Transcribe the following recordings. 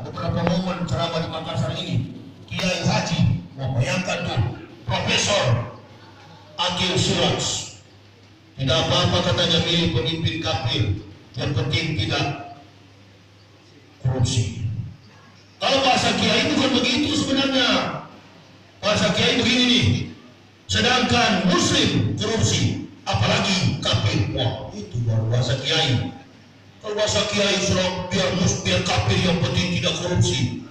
beberapa momen ceramah di Makassar ini, Kiai Haji, bayangkan tuh, Profesor Akil Siraj, tidak apa-apa katanya milih pemimpin kafir, yang penting tidak korupsi. Kalau bahasa Kiai bukan begitu sebenarnya. Bahasa Kiai begini nih, sedangkan Muslim korupsi, apalagi kafir. Wah, itu baru bahasa Kiai. Kalau bahasa Kiai sudah biar kafir, yang penting tidak korupsi.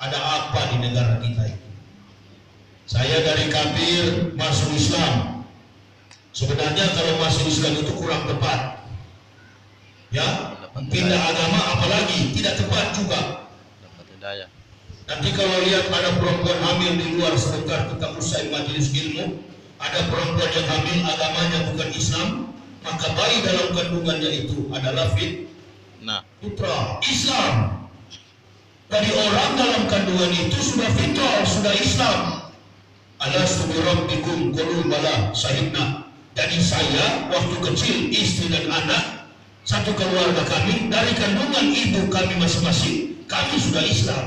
Ada apa di negara kita ini? Saya dari kafir masuk Islam. Sebenarnya kalau masuk Islam itu kurang tepat. Ya, pindah agama apalagi tidak tepat juga. Nanti kalau lihat ada perempuan hamil di luar sebentar kita usai majelis ilmu, ada perempuan yang hamil agamanya bukan Islam, maka bayi dalam kandungannya itu adalah fitrah Islam. Dari orang dalam kandungan itu sudah fitrah, sudah Islam. Alastu bi rabbikum qalu bala syahidna. Jadi saya waktu kecil, istri dan anak, satu keluarga kami, dari kandungan ibu kami masing-masing, kami sudah Islam.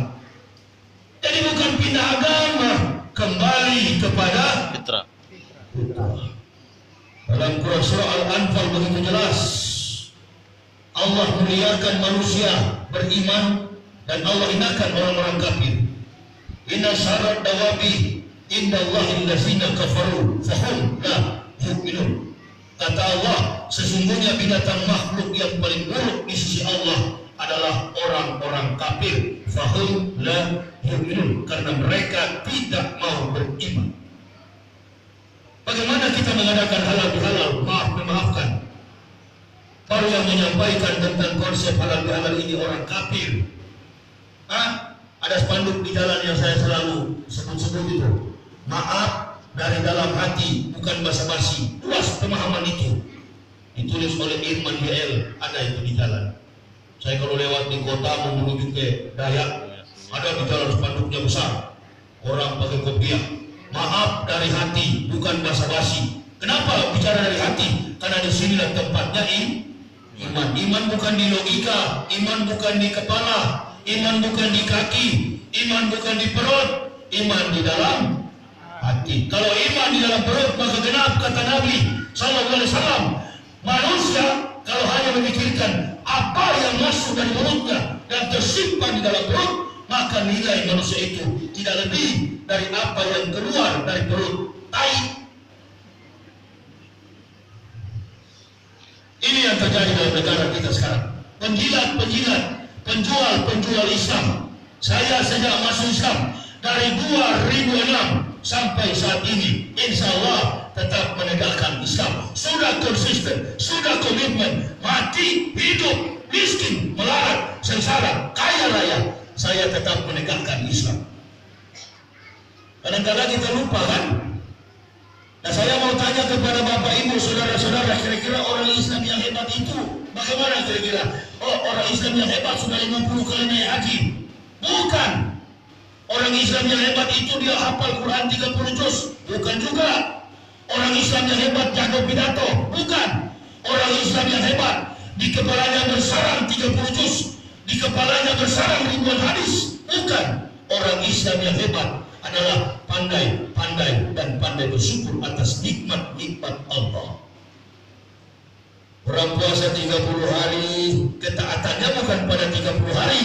Jadi bukan pindah agama, kembali kepada fitrah. Dalam Quran surah Al-Anfal begitu jelas, Allah muliakan manusia beriman dan Allah hinakan orang-orang kafir. Inna syarat dawabi indallahi allazina kafaru fahum la yu'minun. Kata Allah, sesungguhnya binatang makhluk yang paling buruk di sisi Allah adalah orang-orang kafir. Fahum la yu'minun, karena mereka tidak mau beriman. Bagaimana kita mengadakan halal bihalal? Memaafkan. Baru yang menyampaikan tentang konsep halal bihalal ini orang kafir. Ada spanduk di jalan yang saya selalu sebut-sebut itu. Maaf dari dalam hati, bukan basa-basi. Luas pemahaman itu. Ditulis oleh Irman YL, ada itu di jalan. Saya kalau lewat di kota mau menuju ke Dayak, ada di jalan spanduknya besar. Orang pakai kopiah. Maaf dari hati, bukan basa-basi. Kenapa bicara dari hati? Karena di sinilah tempatnya iman. Iman bukan di logika, iman bukan di kepala, iman bukan di kaki, iman bukan di perut, iman di dalam hati. Kalau iman di dalam perut, maka genap kata Nabi Sallallahu Alaihi Wasallam, manusia kalau hanya memikirkan apa yang masuk dari mulutnya dan tersimpan di dalam perut, maka nilai manusia itu tidak lebih dari apa yang keluar dari perut, tai. Ini yang terjadi dalam negara kita sekarang. Penjilat-penjilat, penjual Islam. Saya sejak masuk Islam dari 2006 sampai saat ini, insya Allah tetap menegakkan Islam. Sudah konsisten, sudah komitmen, mati, hidup, miskin, melarat, sengsara, kaya raya, saya tetap menegakkan Islam. Kadang-kadang kita lupa kan? Nah, saya mau tanya kepada Bapak Ibu, saudara-saudara, kira-kira orang Islam yang hebat itu bagaimana kira-kira? Oh, orang Islam yang hebat sudah 50 kali naik haji? Bukan. Orang Islam yang hebat itu dia hafal Quran 30 juz? Bukan juga. Orang Islam yang hebat jago pidato? Bukan. Orang Islam yang hebat di kepalanya bersarang 30 juz, di kepalanya bersarang ribuan hadis? Bukan. Orang Islam yang hebat adalah pandai dan pandai bersyukur atas nikmat-nikmat Allah. Orang puasa 30 hari, ketaatannya bukan pada 30 hari,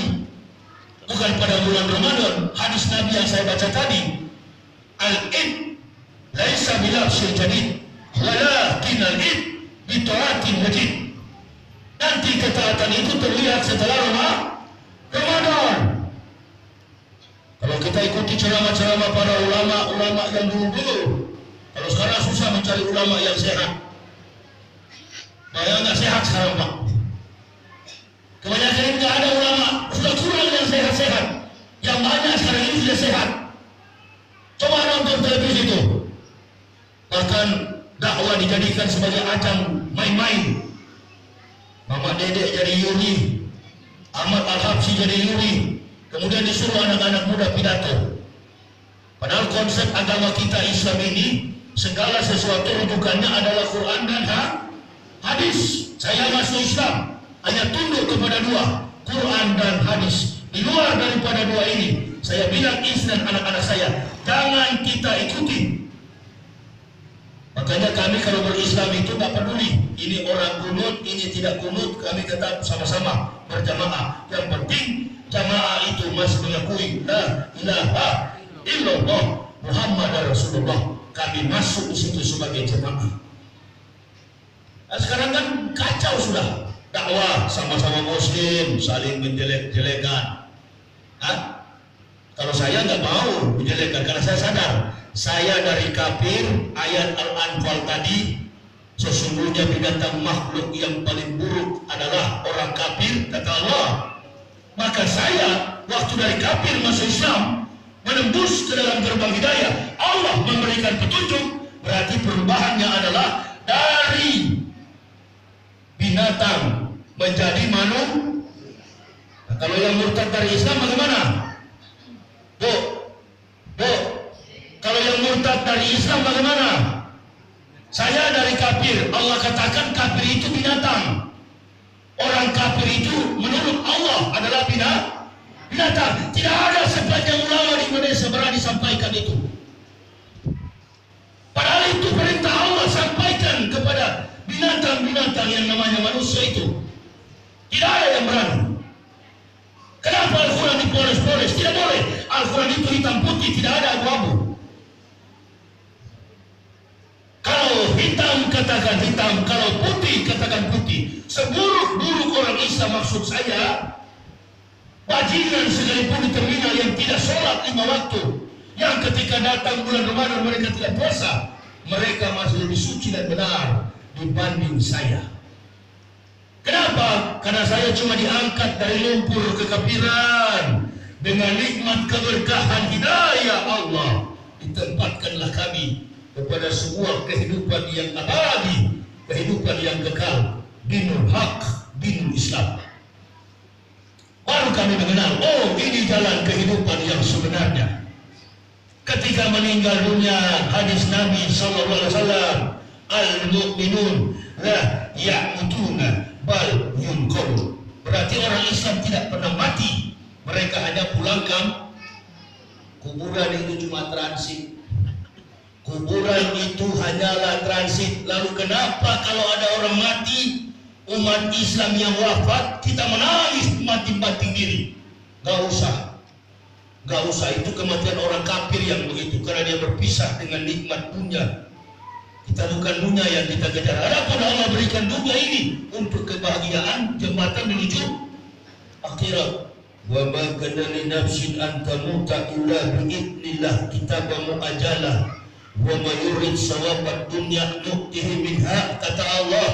bukan pada bulan Ramadan. Hadis Nabi yang saya baca tadi, al-id laisa bilabsil jadid walakin al-id bitaatin wajid. Nanti ketaatan itu terlihat setelah Ramadan. Kalau kita ikuti ceramah-ceramah para ulama yang dulu-dulu, kalau sekarang susah mencari ulama yang sehat. Yang nggak sehat sekarang, Pak. Kebanyakan ini nggak ada ulama, sudah kurang yang sehat-sehat. Yang banyak sekarang ini sudah sehat. Coba nonton televisi itu. Bahkan dakwah dijadikan sebagai ajang main-main. Mama Dedek jadi Yuri, Ahmad Al-Habsyi jadi Yuri. Kemudian disuruh anak-anak muda pidato. Padahal konsep agama kita Islam ini, segala sesuatu rujukannya adalah Quran dan hadis. Saya masuk Islam hanya tunduk kepada dua, Quran dan hadis. Di luar daripada dua ini, saya bilang istri dan anak-anak saya, jangan kita ikuti. Makanya kami kalau berislam itu nggak peduli, ini orang kunut, ini tidak kunut, kami tetap sama-sama berjamaah. Yang penting jamaah itu masih mengakui la ilaha illallah Muhammad Rasulullah. Kami masuk di situ sebagai jamaah. Nah, sekarang kan kacau sudah. Dakwah sama-sama muslim, saling menjelek-jelekan. Kalau saya nggak mau menjelekkan, karena saya sadar saya dari kafir. Ayat Al-Anfal tadi, sesungguhnya binatang makhluk yang paling buruk adalah orang kafir, kata Allah. Maka saya waktu dari kafir masuk Islam, menembus ke dalam gerbang hidayah, Allah memberikan petunjuk. Berarti perubahannya adalah dari binatang menjadi manusia. Nah, kalau yang murtad dari Islam bagaimana? Bu, kalau yang murtad dari Islam bagaimana? Saya dari kafir, Allah katakan kafir itu binatang. Orang kafir itu menurut Allah adalah binatang. Tidak ada sepanjang ulama di Indonesia berani sampaikan itu. Padahal itu perintah Allah, sampaikan kepada binatang-binatang yang namanya manusia itu. Tidak ada yang berani. Kenapa Al-Quran dipoles-poles? Tidak boleh. Al-Quran itu hitam putih, tidak ada abu-abu. Kalau hitam katakan hitam, kalau putih katakan putih. Seburuk-buruk orang Islam, maksud saya, bajingan sekalipun di terminal yang tidak sholat 5 waktu, yang ketika datang bulan Ramadan mereka tidak puasa, mereka masih lebih suci dan benar dibanding saya. Kenapa? Karena saya cuma diangkat dari lumpur kekafiran dengan nikmat keberkahan hidayah Allah. Ditempatkanlah kami kepada sebuah kehidupan yang abadi, kehidupan yang kekal, dinul haq, dinul Islam. Baru kami mengenal, oh ini jalan kehidupan yang sebenarnya. Ketika meninggal dunia, hadis Nabi SAW, al-mu'minun la ya'mutuna bal yunqalu. Berarti orang Islam tidak pernah mati, mereka hanya pulang kuburan itu cuma transit. Kuburan itu hanyalah transit. Lalu kenapa kalau ada orang mati, umat Islam yang wafat, kita menangis mati-mati diri? Gak usah, itu kematian orang kafir yang begitu, karena dia berpisah dengan nikmat dunia. Kita bukan dunia yang kita kejar. Adapun Allah berikan dunia ini untuk kebahagiaan, jembatan menuju akhirat. Wa ma kana li nafsin an tamuta illa bi idznillah kitaban muajjalah. Wa ma yurid sawabad dunya nu'tihi minha, kata Allah.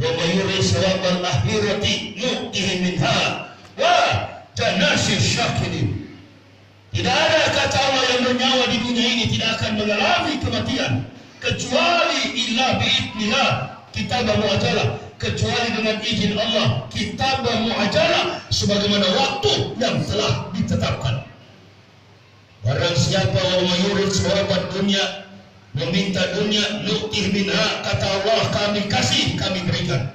Wa ma yurid sawabal akhirati nu'tihi minha. Wa tanasir syakirin. Tidak ada, kata Allah, yang bernyawa di dunia ini tidak akan mengalami kematian kecuali illa bi'idnillah kitabah mu'ajalah, kecuali dengan izin Allah, kitabah mu'ajalah, sebagaimana waktu yang telah ditetapkan. Barang siapa wa yurid sawabat dunia, meminta dunia, nu'tih minha, kata Allah, kami kasih, kami berikan.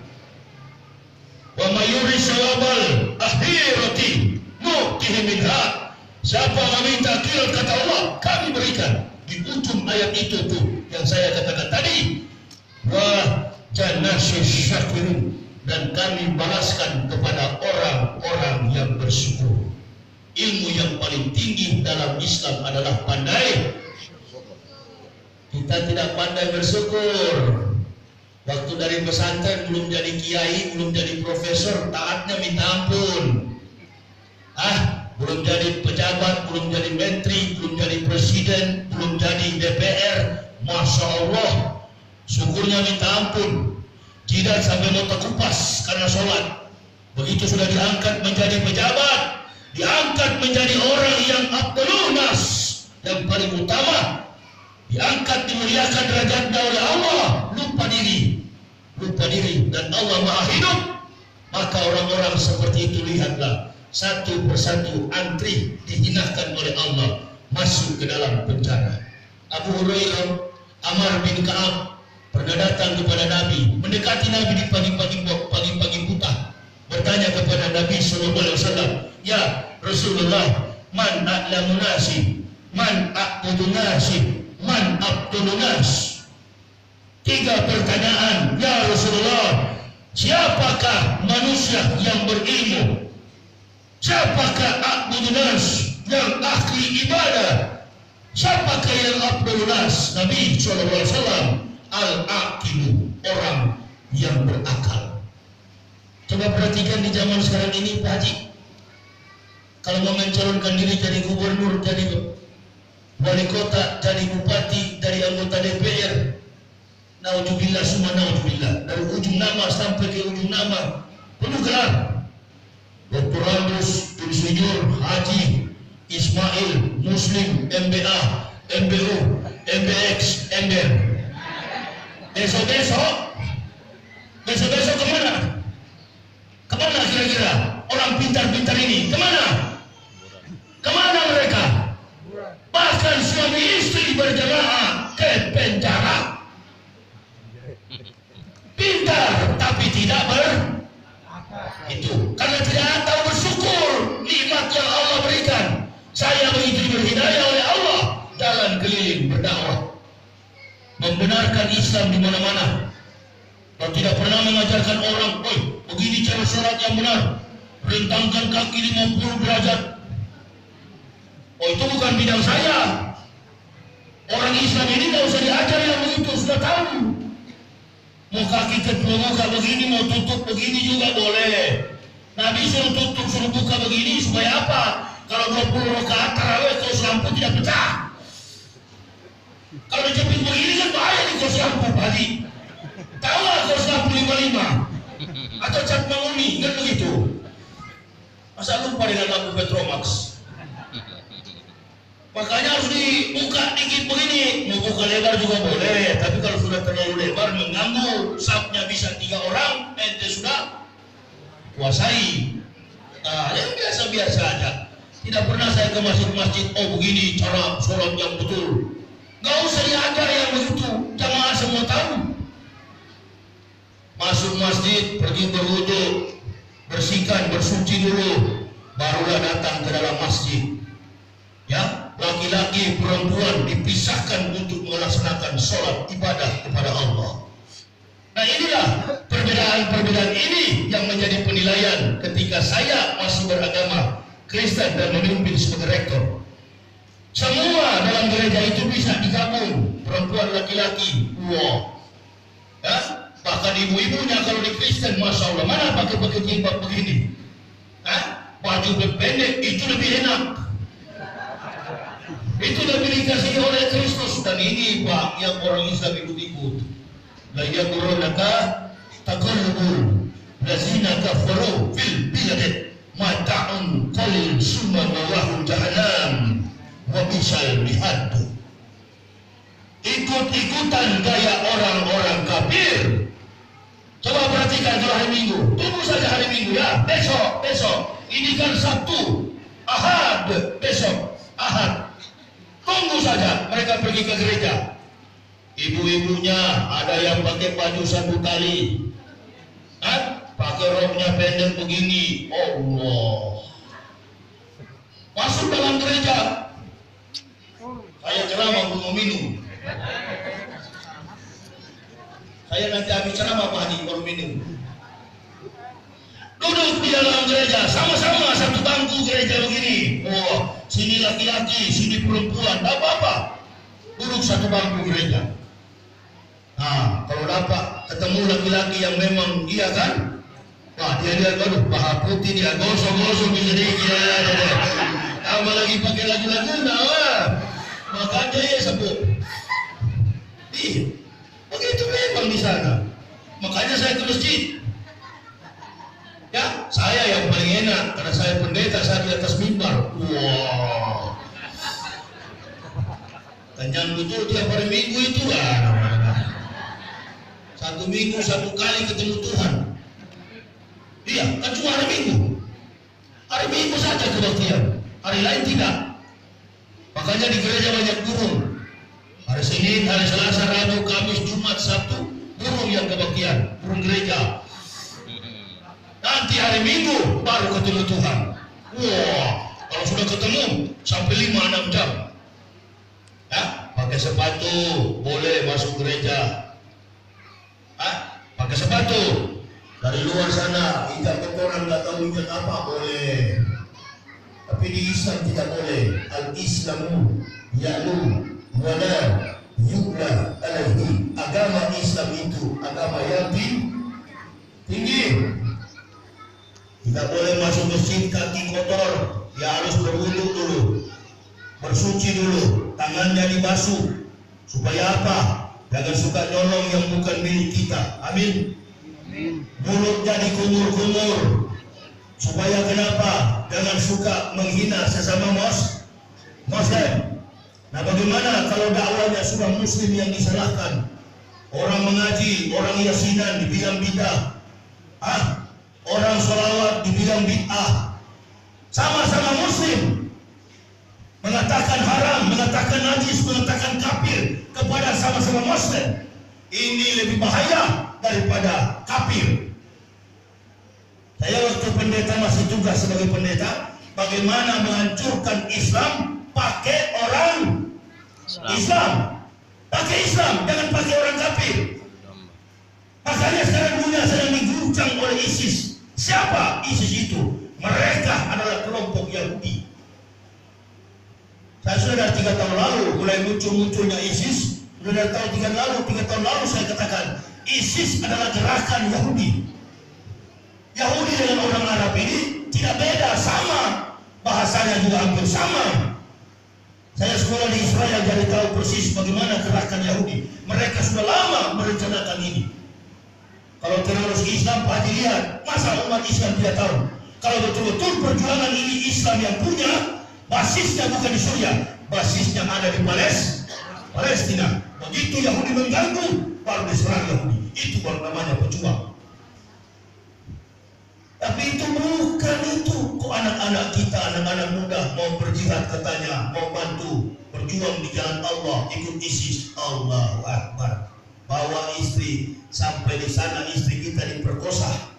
Wa yurid sawabal akhirati nu'tih minha, siapa meminta akhirat, kata Allah, kami berikan. Di ujung ayat itu tuh yang saya katakan tadi, wa janasy syakirin, dan kami balaskan kepada orang-orang yang bersyukur. Ilmu yang paling tinggi dalam Islam adalah pandai. Kita tidak pandai bersyukur. Waktu dari pesantren belum jadi kiai, belum jadi profesor, taatnya minta ampun. Belum jadi pejabat, belum jadi menteri, belum jadi presiden, belum jadi DPR, Masya Allah, syukurnya minta ampun. Jidat sampai mau terkupas karena sholat. Begitu sudah diangkat menjadi pejabat, diangkat menjadi orang yang afdalun nas, yang paling utama, diangkat, dimuliakan derajatnya oleh Allah, lupa diri, dan Allah Maha Hidup. Maka orang-orang seperti itu, lihatlah, satu persatu antri dihinakan oleh Allah, masuk ke dalam penjara. Abu Hurairah, Amr bin Ka'ab pernah datang kepada Nabi, mendekati Nabi di pagi-pagi buta, bertanya kepada Nabi SAW, ya Rasulullah, man a'lamu nasi, man a'budu nasi, man abdulu nas. 3 pertanyaan, ya Rasulullah, siapakah manusia yang berilmu? Siapakah abdul nas yang ahli ibadah? Siapakah yang abdul nas? Nabi SAW, al-aqilu, orang yang berakal. Coba perhatikan di zaman sekarang ini Pak Haji, kalau mau mencalonkan diri jadi gubernur, jadi wali kota, jadi bupati, dari anggota DPR, naudzubillah summa naudzubillah, dari ujung nama sampai ke ujung nama penuh gelar. Dr. Andus, Insinyur Haji Ismail Muslim MBA, MBU, MBX, MBR. Besok kemana? Kemana kira-kira orang pintar-pintar ini? Kemana mereka? Bahkan suami istri berjamaah ke penjara. Pintar tapi tidak itu karena tidak tahu bersyukur nikmat yang Allah berikan. Saya begitu berhidayah oleh Allah, jalan keliling berdakwah, membenarkan Islam di mana-mana, dan tidak pernah mengajarkan orang, begini cara sholat yang benar, rentangkan kaki 50 derajat. Itu bukan bidang saya. Orang Islam ini tidak usah diajar yang begitu, sudah tahu. Mau kaki ke muka begini, mau tutup begini juga boleh. Nabi suruh tutup, suruh buka begini supaya apa? Kalau 20 rakaat tarawih kos lampu tidak pecah. Kalau dijepit begini kan bahaya di kos lampu Haji. Tahu nggak kos lampu 55 atau cat menguni kan begitu? Masa lupa dengan lampu Petromax? Makanya harus dibuka dikit begini. Mau buka lebar juga boleh, tapi kalau sudah terlalu lebar mengganggu, sapnya bisa 3 orang, ente sudah kuasai. Nah, yang biasa-biasa aja. Tidak pernah saya ke masjid, begini cara sholat yang betul. Gak usah diajar yang begitu, jamaah semua tahu. Masuk masjid, pergi berwudu, bersihkan, bersuci dulu, barulah datang ke dalam masjid. Ya, laki-laki perempuan dipisahkan untuk melaksanakan sholat ibadah kepada Allah. Nah, inilah perbedaan-perbedaan ini yang menjadi penilaian ketika saya masih beragama Kristen dan memimpin sebagai rektor. Semua dalam gereja itu bisa digabung, perempuan laki-laki. Wow. Ya, bahkan ibu-ibunya kalau di Kristen, masya Allah, mana pakai jilbab begini? Baju pendek itu lebih enak. Itu lebih dikasih oleh Kristus. Dan ini Pak yang orang Islam ikut-ikut. La yagurunaka taqallubul lazina kafaru fil bilad mata'un qalil summa mawahum jahannam wa bisal mihad. Ikut-ikutan gaya orang-orang kafir. Coba perhatikan kalau hari Minggu. Tunggu saja hari Minggu ya. Besok. Ini kan Sabtu, Ahad, besok Ahad. Tunggu saja mereka pergi ke gereja. Ibu-ibunya ada yang pakai baju 1 tali, pakai roknya pendek begini. Allah. Masuk dalam gereja. Saya ceramah mau minum. Saya nanti habis ceramah Pak Haji baru minum. Duduk di dalam gereja, sama-sama satu bangku gereja begini. Sini laki-laki, sini perempuan, tak apa-apa. Duduk satu bangku gereja. Nah, kalau dapat ketemu laki-laki yang memang iya kan? Wah, dia aduh, paha putih dia gosok-gosok bisa dikira. Tambah lagi pakai lagu-lagu, makanya ya sebut. Begitu memang di sana. Makanya saya ke masjid. Ya, saya yang paling enak karena saya pendeta, saya di atas mimbar. Wow. Kenyang betul tiap hari Minggu itu kan. 1 minggu 1 kali ketemu Tuhan. Iya, kan cuma hari Minggu. Hari Minggu saja kebaktian, hari lain tidak. Makanya di gereja banyak burung. Hari Senin, hari Selasa, Rabu, Kamis, Jumat, Sabtu, burung yang kebaktian, burung gereja. Nanti hari Minggu baru ketemu Tuhan. Wah, Kalau sudah ketemu sampai 5-6 jam. Ya, pakai sepatu boleh masuk gereja. Pakai sepatu dari luar sana, ijab orang nggak tahu ijab apa boleh. Tapi di Islam tidak boleh. Al-Islamu ya'lu wala yu'la alaihi. Agama Islam itu agama yang tinggi. Tidak boleh masuk masjid kaki kotor. Dia harus berwudu dulu, bersuci dulu, tangannya dibasuh. Supaya apa? Jangan suka nolong yang bukan milik kita. Amin. Mulutnya dikumur-kumur. Supaya kenapa? Jangan suka menghina sesama Muslim. Nah, bagaimana kalau dakwahnya sudah Muslim yang disalahkan? Orang mengaji, orang yasinan dibilang bid'ah. Orang sholawat dibilang bid'ah. Sama-sama Muslim. Mengatakan haram, mengatakan najis, mengatakan kafir kepada sama-sama Muslim. Ini lebih bahaya daripada kafir. Saya waktu pendeta masih tugas sebagai pendeta, bagaimana menghancurkan Islam pakai orang Islam. Pakai Islam, jangan pakai orang kafir. Makanya sekarang dunia sedang diguncang oleh ISIS. Siapa ISIS itu? Mereka adalah kelompok Yahudi. Saya sudah dari 3 tahun lalu mulai munculnya ISIS. Sudah dari tahun 3 tahun lalu saya katakan ISIS adalah gerakan Yahudi. Yahudi dengan orang Arab ini tidak beda, sama. Bahasanya juga hampir sama. Saya sekolah di Israel jadi tahu persis bagaimana gerakan Yahudi. Mereka sudah lama merencanakan ini. Kalau teroris Islam, Pak Haji lihat, masa umat Islam tidak tahu? Kalau betul-betul perjuangan ini Islam yang punya, basisnya bukan di Suriah, basisnya ada di Palestina. Begitu Yahudi mengganggu, baru diserang Yahudi. Itu baru namanya pejuang. Tapi itu bukan itu. Kok anak-anak kita, anak-anak muda mau berjihad katanya, mau bantu berjuang di jalan Allah, ikut ISIS. Allahu Akbar. Bawa istri sampai di sana, istri kita diperkosa.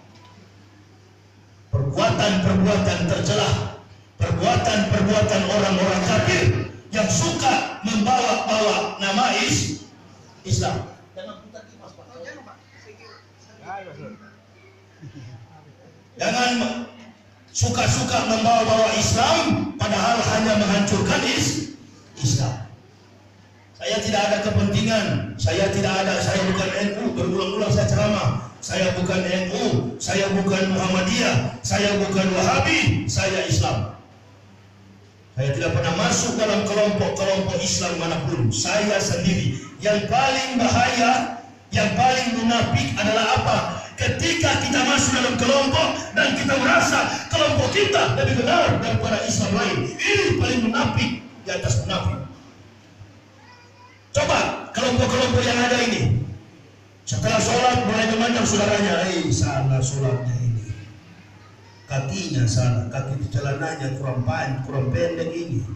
Perbuatan-perbuatan tercelah, perbuatan-perbuatan orang-orang kafir yang suka membawa-bawa nama Islam. Jangan suka-suka membawa-bawa Islam padahal hanya menghancurkan Islam. Saya tidak ada kepentingan, saya bukan NU, berulang-ulang saya ceramah. Saya bukan NU, saya bukan Muhammadiyah, saya bukan Wahabi, saya Islam. Saya tidak pernah masuk dalam kelompok-kelompok Islam manapun. Saya sendiri. Yang paling bahaya, yang paling munafik adalah apa? Ketika kita masuk dalam kelompok dan kita merasa kelompok kita lebih benar daripada Islam lain. Ini paling munafik di atas munafik. Coba kelompok-kelompok yang ada ini, setelah sholat mulai memandang saudaranya, salah sholatnya ini, kakinya salah, kaki celananya kurang pendek ini,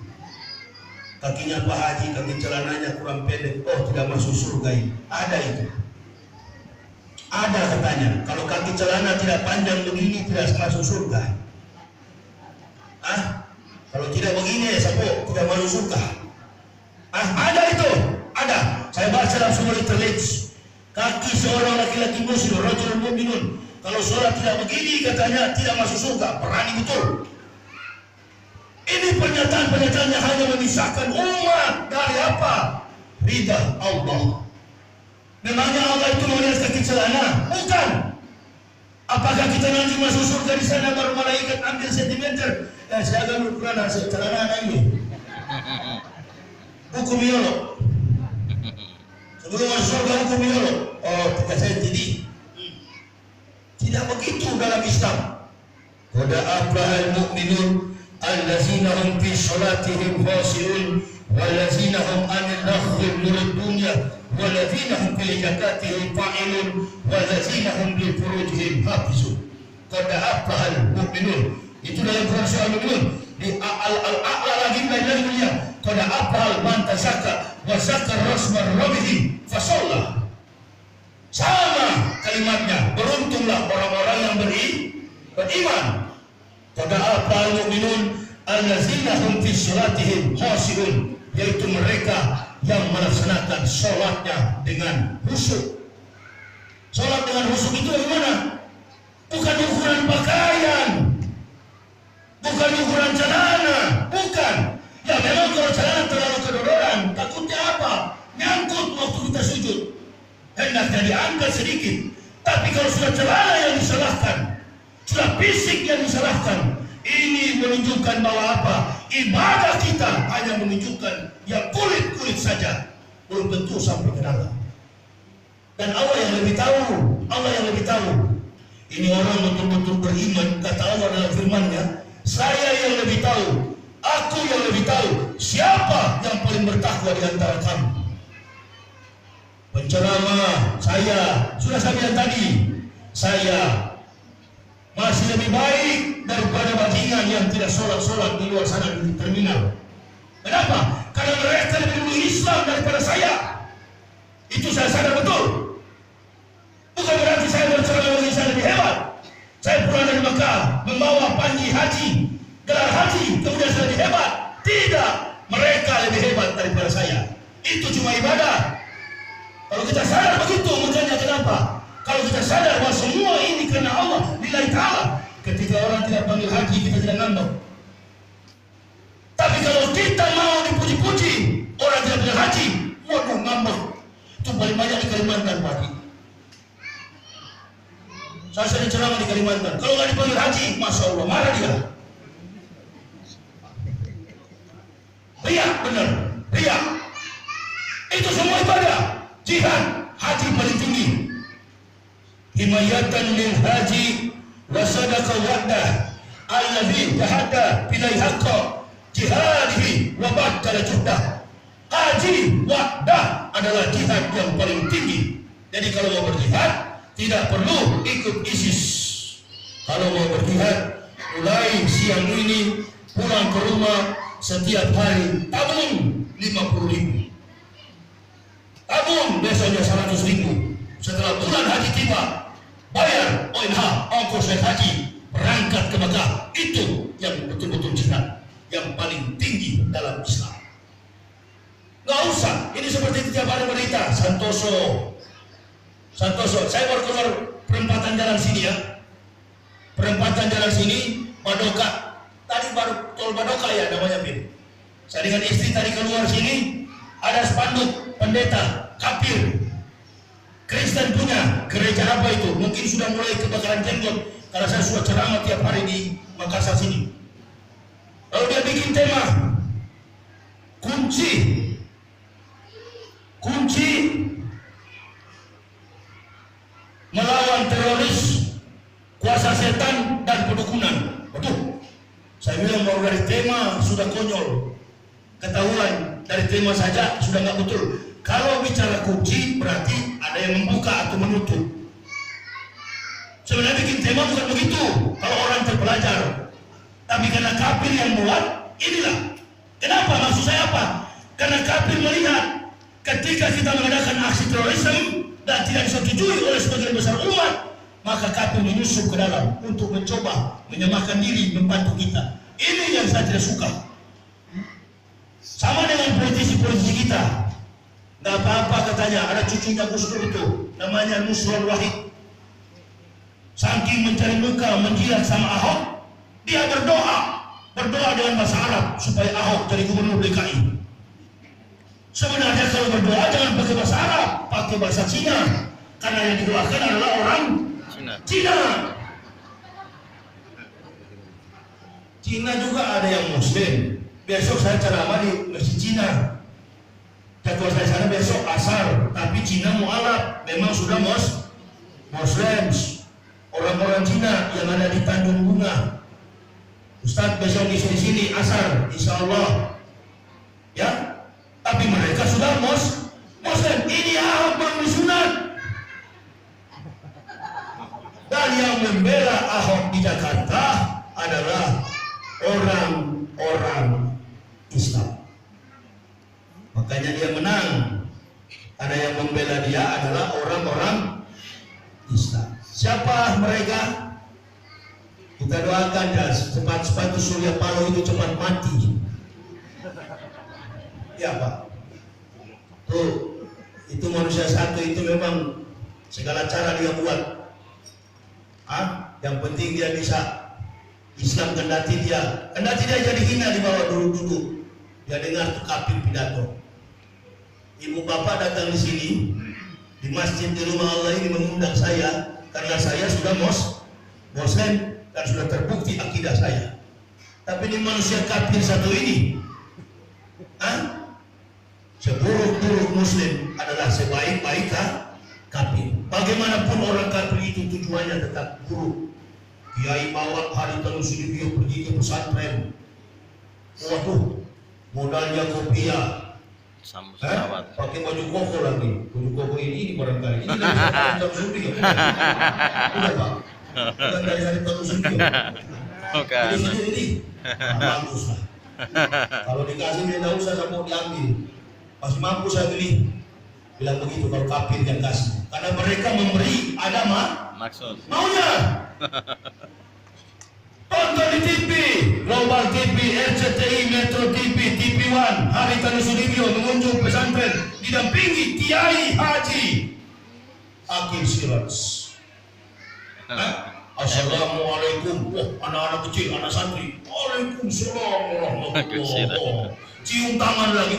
kakinya Pak Haji, kaki celananya kurang pendek, tidak masuk surga ini. Ada itu, ada katanya, kalau kaki celana tidak panjang begini tidak masuk surga. Kalau tidak begini, tidak masuk surga. Ada itu. Ada, saya baca dalam sumber internet, kaki seorang laki-laki muslim, rajul mu'minun, kalau sholat tidak begini katanya tidak masuk surga. Berani betul. Ini pernyataan-pernyataan yang hanya memisahkan umat dari apa? Ridha Allah. Memangnya Allah itu melihat kaki celana? Bukan. Apakah kita nanti masuk surga di sana baru malaikat ambil sentimeter? Saya akan ukuran celana ini. Hukum biolog. Sebelum masuk surga hukum biolog. 3 cm. Tidak begitu dalam Islam. Qad aflahal mu'minun allazina hum fi sholatihim khashi'un wallazina hum 'anil laghwi muridun wallazina hum fi zakatihim fa'ilun wallazina hum li furujihim hafizun. Qad aflahal mu'minun. Itu dalam surah Al-Mu'minun. Di al-a'la lagi belajar dunia. Qad aflahal man tazakka wa zakara rasma rabbih fasalla. Sama kalimatnya, beruntunglah orang-orang yang beriman. Qad aflahal mu'minun allazina hum fi sholatihim khashi'un, yaitu mereka yang melaksanakan sholatnya dengan khusyuk. Sholat dengan khusyuk itu bagaimana? Bukan ukuran pakaian, bukan ukuran celana, bukan. Ya memang kalau celana terlalu kedodoran, takutnya apa? Nyangkut waktu kita sujud, hendaknya diangkat sedikit. Tapi kalau sudah celana yang disalahkan, sudah fisik yang disalahkan, ini menunjukkan bahwa apa? Ibadah kita hanya menunjukkan yang kulit-kulit saja, belum tentu sampai ke dalam. Dan Allah yang lebih tahu, Allah yang lebih tahu. Ini orang betul-betul beriman, kata Allah dalam firman-Nya, saya yang lebih tahu, aku yang lebih tahu siapa yang paling bertakwa di antara kamu. Penceramah saya, sudah saya bilang tadi, saya masih lebih baik daripada bajingan yang tidak sholat-sholat di luar sana di terminal. Kenapa? Karena mereka lebih dulu Islam daripada saya. Itu saya sadar betul. Bukan berarti saya berceramah bagi saya lebih hebat. Saya pulang dari Mekah membawa panji haji, gelar haji, kemudian saya lebih hebat. Tidak, mereka lebih hebat daripada saya. Itu cuma ibadah. Kalau kita sadar begitu, makanya kenapa? Kalau kita sadar bahwa semua ini karena Allah, lillahi ta'ala, ketika orang tidak panggil haji, kita tidak ngambek. Tapi kalau kita mau dipuji-puji, orang tidak panggil haji, waduh ngambek. Itu paling banyak di Kalimantan, Pak. Saya sering ceramah di Kalimantan. Kalau nggak dipanggil haji, masya Allah, marah dia. Riak, benar, riak. Itu semua ibadah. Jihad, haji paling tinggi. Himayatan lil haji wa sadaqa waddah alladhi jahada bilai haqqa jihadihi wa baddala juhdah. Haji waddah adalah jihad yang paling tinggi. Jadi kalau mau berjihad tidak perlu ikut ISIS. Kalau mau berjihad, mulai siang ini pulang ke rumah setiap hari tabung 50.000. Tabung besoknya 100.000. Setelah bulan haji tiba, bayar ONH, ongkos naik haji, berangkat ke Mekah. Itu yang betul-betul jihad yang paling tinggi dalam Islam. Nggak usah, ini seperti tiap hari berita Santoso. Saya baru keluar perempatan jalan sini ya. Perempatan jalan sini, Badoka. Tadi baru tol Badoka ya namanya Bin. Saya dengan istri tadi keluar sini, ada spanduk pendeta kafir Kristen punya gereja apa itu? Mungkin sudah mulai kebakaran jenggot karena saya sudah ceramah tiap hari di Makassar sini. Lalu dia bikin tema kunci melawan teroris, kuasa setan dan pedukunan. Betul. Saya bilang baru dari tema sudah konyol. Ketahuan dari tema saja sudah nggak betul. Kalau bicara kunci berarti ada yang membuka atau menutup. Sebenarnya bikin tema bukan begitu kalau orang terpelajar. Tapi karena kafir yang buat, inilah. Kenapa? Maksud saya apa? Karena kafir melihat ketika kita mengadakan aksi terorisme dan tidak disetujui oleh sebagian besar umat, maka kafir menyusup ke dalam untuk mencoba menyamakan diri membantu kita. Ini yang saya tidak suka. Sama dengan politisi-politisi kita. Nggak apa-apa katanya, ada cucunya Gus Dur itu, namanya Nusron Wahid. Saking mencari muka, menjilat sama Ahok, dia berdoa dengan bahasa Arab supaya Ahok jadi gubernur DKI. Sebenarnya kalau berdoa jangan pakai bahasa Arab, pakai bahasa Cina, karena yang didoakan adalah orang Cina. Cina juga ada yang Muslim. Besok saya ceramah di Masjid Cina. Jadwal saya sana besok asar, tapi Cina mualaf, memang sudah Muslims. Orang-orang Cina yang ada di Tanjung Bunga. Ustaz besok di sini asar, insya Allah. Ya, tapi mereka sudah Muslim. Ini Ahok belum disunat. Dan yang membela Ahok di Jakarta adalah orang-orang Islam. Makanya dia menang. Ada yang membela dia adalah orang-orang Islam. Siapa mereka? Kita doakan ya sepatu Surya Paloh itu cepat mati. Ya Pak. Tuh, itu manusia satu itu memang segala cara dia buat. Yang penting dia bisa Islam, kendati dia jadi hina di bawah duduk-duduk. Dia dengar tuh kafir pidato. Ibu bapak datang di sini di masjid di rumah Allah ini mengundang saya karena saya sudah Muslim dan sudah terbukti akidah saya. Tapi ini manusia kafir satu ini, seburuk-buruk Muslim adalah sebaik-baik kafir. Bagaimanapun orang kafir itu tujuannya tetap buruk. Kiai bawa hari Tanusudibio pergi ke pesantren. Waduh, modalnya kopiah. Pakai baju koko lagi. Baju koko ini barangkali. Ini dari Tanusudibio. Udah Pak. Bukan dari hari Tanusudibio. Ini. Bagus lah. Kalau dikasih dia tidak usah mau diambil. Masih mampu saya beli. Bilang begitu kalau kafir yang kasih. Karena mereka memberi agama maksud maunya. Tonton di TV, Global TV, RCTI, Metro TV, TV1, Hari Tanusudibio mengunjung pesantren didampingi Kiai Haji Akil Siraj. Assalamualaikum. Anak-anak kecil, anak santri. Waalaikumsalam warahmatullahi wabarakatuh. Cium tangan lagi.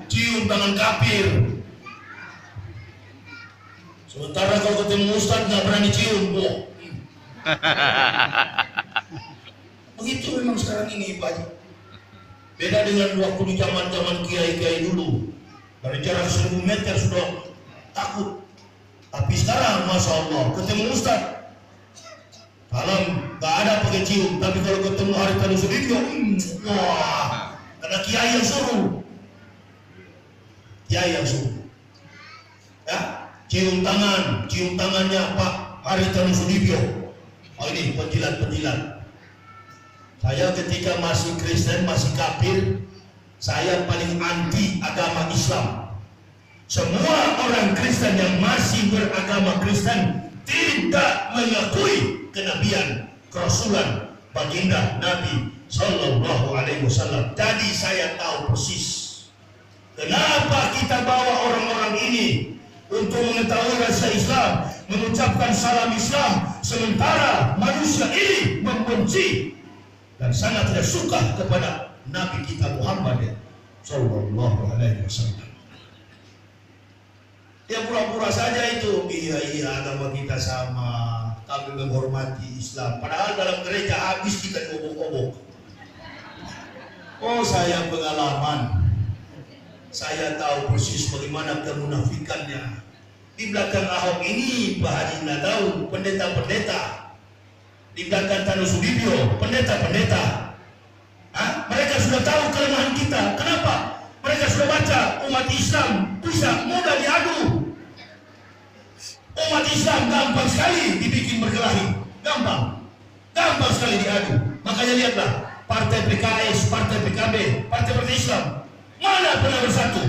Cium tangan kafir. Sementara kalau ketemu Ustadz nggak berani cium. Begitu memang sekarang ini Pak. Beda dengan waktu di zaman kiai-kiai dulu. Dari jarak 1000 meter sudah takut. Tapi sekarang Masya Allah ketemu Ustadz malam nggak ada pakai cium. Tapi kalau ketemu Hari Tanusudibio, wah, karena kiai yang suruh. Kiai yang suruh. Ya, cium tangannya Pak Hari Tanusudibio. Oh ini penjilat. Saya ketika masih Kristen, masih kafir, saya paling anti agama Islam. Semua orang Kristen yang masih beragama Kristen tidak mengakui kenabian, kerasulan baginda Nabi Sallallahu Alaihi Wasallam. Jadi saya tahu persis kenapa kita bawa orang-orang ini untuk mengetahui rasa Islam, mengucapkan salam Islam, sementara manusia ini membenci dan sangat tidak suka kepada Nabi kita Muhammad Sallallahu Alaihi Wasallam. Ya pura-pura saja itu, iya agama kita sama, kami menghormati Islam. Padahal dalam gereja habis kita diobok-obok. Oh saya pengalaman, saya tahu persis bagaimana kemunafikannya. Di belakang Ahok ini Pak Haji nggak tahu pendeta-pendeta. Di belakang Tanusudibio pendeta-pendeta. Mereka sudah tahu kelemahan kita. Kenapa? Mereka sudah baca umat Islam bisa mudah diadu. Umat Islam gampang sekali dibikin berkelahi. Gampang sekali diadu. Makanya lihatlah partai PKS, partai PKB, partai Islam mana pernah bersatu.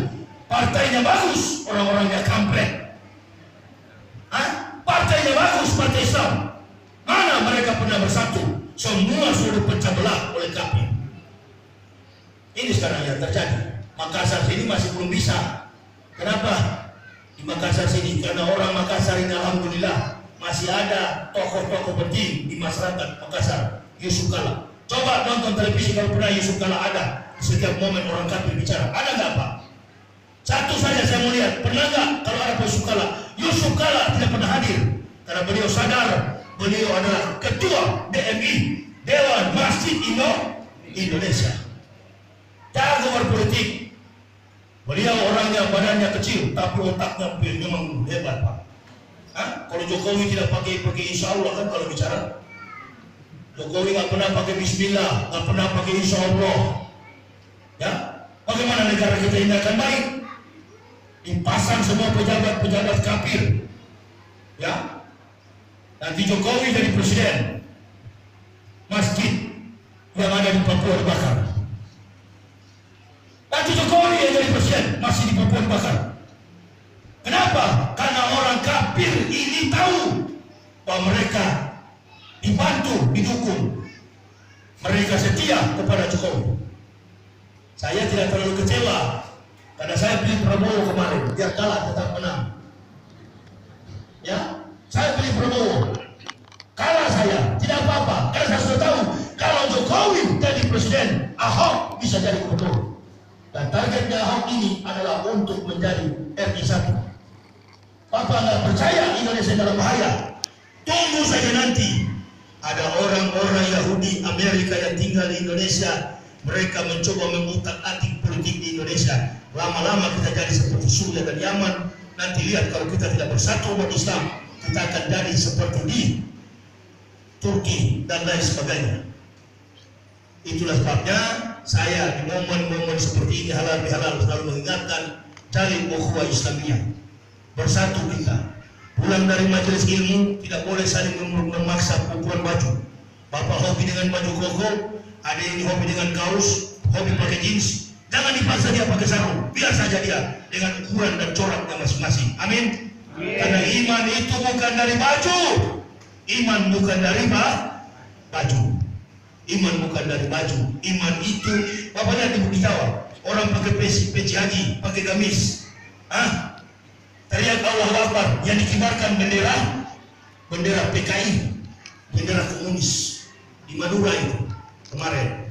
Partainya bagus, orang-orangnya kampret. Partainya bagus, partai Islam mana mereka pernah bersatu. Semua sudah pecah belah oleh kafir. Ini sekarang yang terjadi. Makassar sini masih belum bisa. Kenapa? Di Makassar sini karena orang Makassar ini alhamdulillah masih ada tokoh-tokoh penting di masyarakat Makassar. Yusuf Kala. Coba nonton televisi kalau pernah Yusuf Kala ada. Setiap momen orang kafir bicara. Ada nggak Pak? Satu saja saya mau lihat. Pernah nggak kalau ada Yusuf Kala? Yusuf Kala tidak pernah hadir karena beliau sadar beliau adalah ketua DMI, Dewan Masjid Indonesia. Jago berpolitik. Beliau orangnya badannya kecil, tapi otaknya memang hebat Pak. Kalau Jokowi tidak pakai insya Allah kan kalau bicara. Jokowi nggak pernah pakai Bismillah, nggak pernah pakai insya Allah. Ya, bagaimana negara kita ini akan baik? Dipasang semua pejabat-pejabat kafir. Ya, nanti Jokowi jadi presiden. Masjid yang ada di Papua dibakar. Nanti Jokowi yang jadi presiden masih di Papua dibakar. Kenapa? Karena orang kafir ini tahu bahwa mereka di dibantu, didukung. Mereka setia kepada Jokowi. Saya tidak terlalu kecewa karena saya pilih Prabowo kemarin, biar kalah tetap menang. Ya, saya pilih Prabowo. Kalah saya, tidak apa-apa, karena saya sudah tahu kalau Jokowi jadi presiden, Ahok bisa jadi gubernur. Dan targetnya Ahok ini adalah untuk menjadi RI 1. Bapak nggak percaya Indonesia dalam bahaya? Tunggu saja nanti. Ada orang-orang Yahudi Amerika yang tinggal di Indonesia. Mereka mencoba mengutak-atik politik di Indonesia. Lama-lama kita jadi seperti Suriah dan Yaman. Nanti lihat kalau kita tidak bersatu umat Islam, kita akan jadi seperti di Turki dan lain sebagainya. Itulah sebabnya saya di momen-momen seperti ini halal bihalal selalu mengingatkan cari ukhuwah Islamiyah. Bersatu kita. Pulang dari majelis ilmu tidak boleh saling memaksa ukuran baju. Bapak hobi dengan baju koko, ada yang hobi dengan kaos, hobi pakai jeans. Jangan dipaksa dia pakai sarung. Biar saja dia dengan ukuran dan coraknya masing-masing. Amin. Karena iman itu bukan dari baju. Iman bukan dari baju. Iman bukan dari baju. Iman itu, Bapak lihat di Bukit Jawa, orang pakai peci haji, pakai gamis. Teriak Allahu Akbar, yang dikibarkan bendera PKI, bendera komunis di Madura itu kemarin.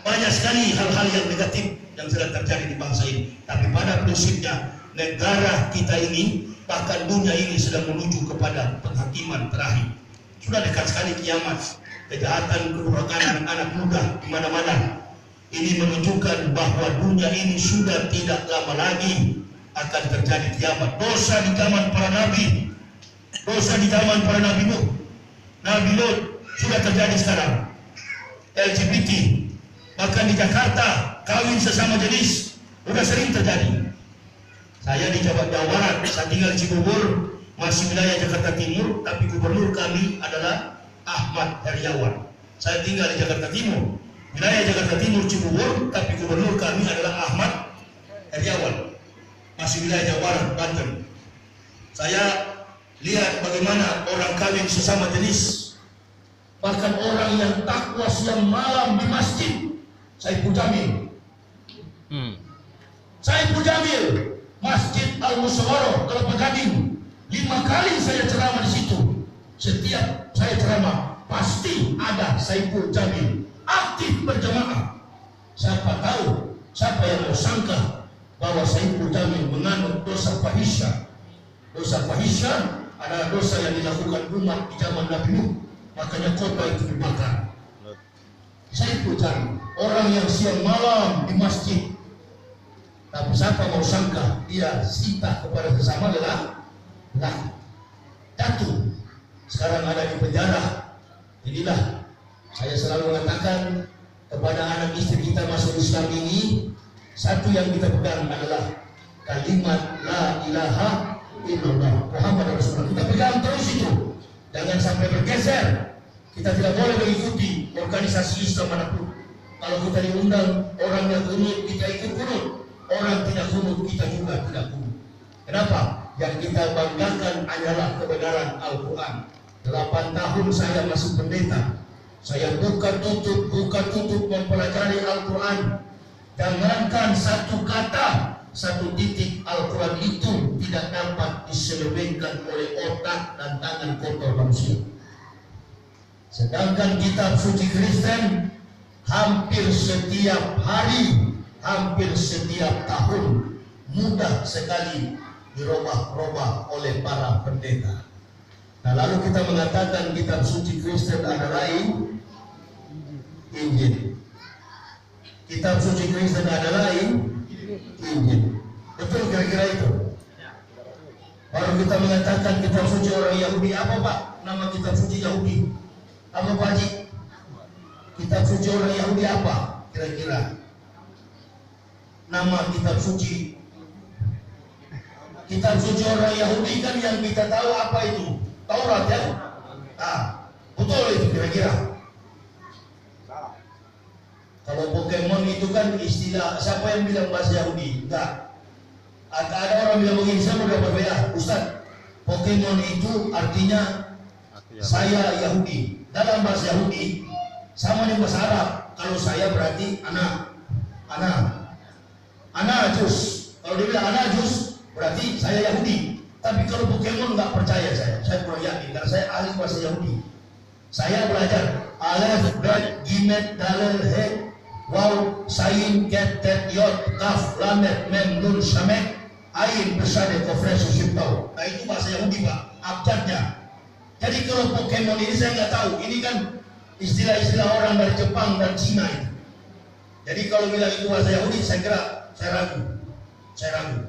Banyak sekali hal-hal yang negatif yang sedang terjadi di bangsa ini. Tapi pada prinsipnya negara kita ini, bahkan dunia ini sedang menuju kepada penghakiman terakhir. Sudah dekat sekali kiamat. Kejahatan, kedurhakaan anak muda di mana-mana. Ini menunjukkan bahwa dunia ini sudah tidak lama lagi akan terjadi kiamat. Dosa di zaman para nabi, dosa di zaman para nabi Nuh, Nabi Lot sudah terjadi sekarang. LGBT, bahkan di Jakarta kawin sesama jenis sudah sering terjadi. Saya di Jawa Barat, saya tinggal di Cibubur, masih wilayah Jakarta Timur, tapi gubernur kami adalah Ahmad Heriawan. Saya tinggal di Jakarta Timur, wilayah Jakarta Timur Cibubur, tapi gubernur kami adalah Ahmad Heriawan. Masih wilayah Jawa Barat, Banten. Saya lihat bagaimana orang kawin sesama jenis. Bahkan orang yang takwa siang malam di masjid. Saiful Jamil. Saiful Jamil, Masjid Al-Musyawarah, Kelapa Gading. 5 kali saya ceramah di situ. Setiap saya ceramah pasti ada Saiful Jamil aktif berjamaah. Siapa tahu, siapa yang mau sangka bahwa Saiful Jamil mengandung dosa fahisya. Dosa fahisya adalah dosa yang dilakukan umat di zaman Nabi Nuh. Makanya kota itu dibakar. Saiful Jamil, orang yang siang malam di masjid. Tapi siapa mau sangka dia sita kepada sesama lelaki. Jatuh. Sekarang ada di penjara. Inilah saya selalu mengatakan kepada anak istri kita masuk Islam ini, satu yang kita pegang adalah kalimat la ilaha illallah Muhammad Rasulullah. Kita pegang terus itu, jangan sampai bergeser. Kita tidak boleh mengikuti organisasi Islam manapun. Kalau kita diundang orang yang kunut, kita ikut kunut. Orang tidak kunut, kita juga tidak kunut. Kenapa? Yang kita banggakan adalah kebenaran Al-Quran. 8 tahun saya masuk pendeta. Saya buka tutup mempelajari Al-Quran. Jangankan satu kata, satu titik Al-Quran itu tidak dapat diselewengkan oleh otak dan tangan kotor manusia. Sedangkan kitab suci Kristen hampir setiap hari, hampir setiap tahun mudah sekali dirubah-rubah oleh para pendeta. Nah, lalu kita mengatakan kitab suci Kristen ada lain Injil. Kitab suci Kristen ada lain Injil. Betul kira-kira itu? Baru kita mengatakan kitab suci orang Yahudi. Apa Pak nama kitab suci Yahudi? Apa Pak Haji? Kitab suci orang Yahudi apa kira-kira? Nama kitab suci. Kitab suci orang Yahudi kan yang kita tahu apa itu? Taurat ya? Betul itu kira-kira. Kalau Pokemon itu kan istilah, siapa yang bilang bahasa Yahudi? Enggak. Ada orang bilang begini, saya udah berbeda. Ustaz, Pokemon itu artinya Saya Yahudi. Dalam bahasa Yahudi sama dengan bahasa Arab. Kalau saya berarti anak. Ana Jus. Kalau dia bilang ana Jus, berarti saya Yahudi. Tapi kalau Pokemon nggak percaya saya kurang yakin karena saya ahli bahasa Yahudi. Saya belajar alef, bet, gimet, dalel, he, waw, sayin, ket, tet, yot, kaf, lamet, mem, nun, samek, ain, besade, kofresu, siptau. Nah itu bahasa Yahudi Pak, abjadnya. Jadi kalau Pokemon ini saya nggak tahu. Ini kan istilah-istilah orang dari Jepang dan Cina itu. Jadi kalau bilang itu bahasa Yahudi, saya ragu. Nah,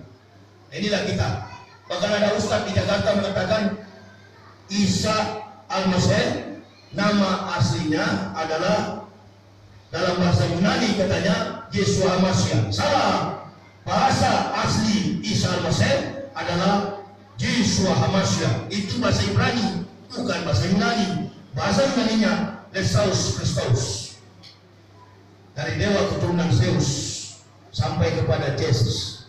inilah kita. Bahkan ada ustadz di Jakarta mengatakan Isa Al-Masih nama aslinya adalah dalam bahasa Yunani katanya Yeshua Masya. Salah. Bahasa asli Isa Al-Masih adalah Yeshua Hamasya. Itu bahasa Ibrani, bukan bahasa Yunani. Bahasa Yunaninya Lesaus Christos. Dari dewa keturunan Zeus sampai kepada Yesus.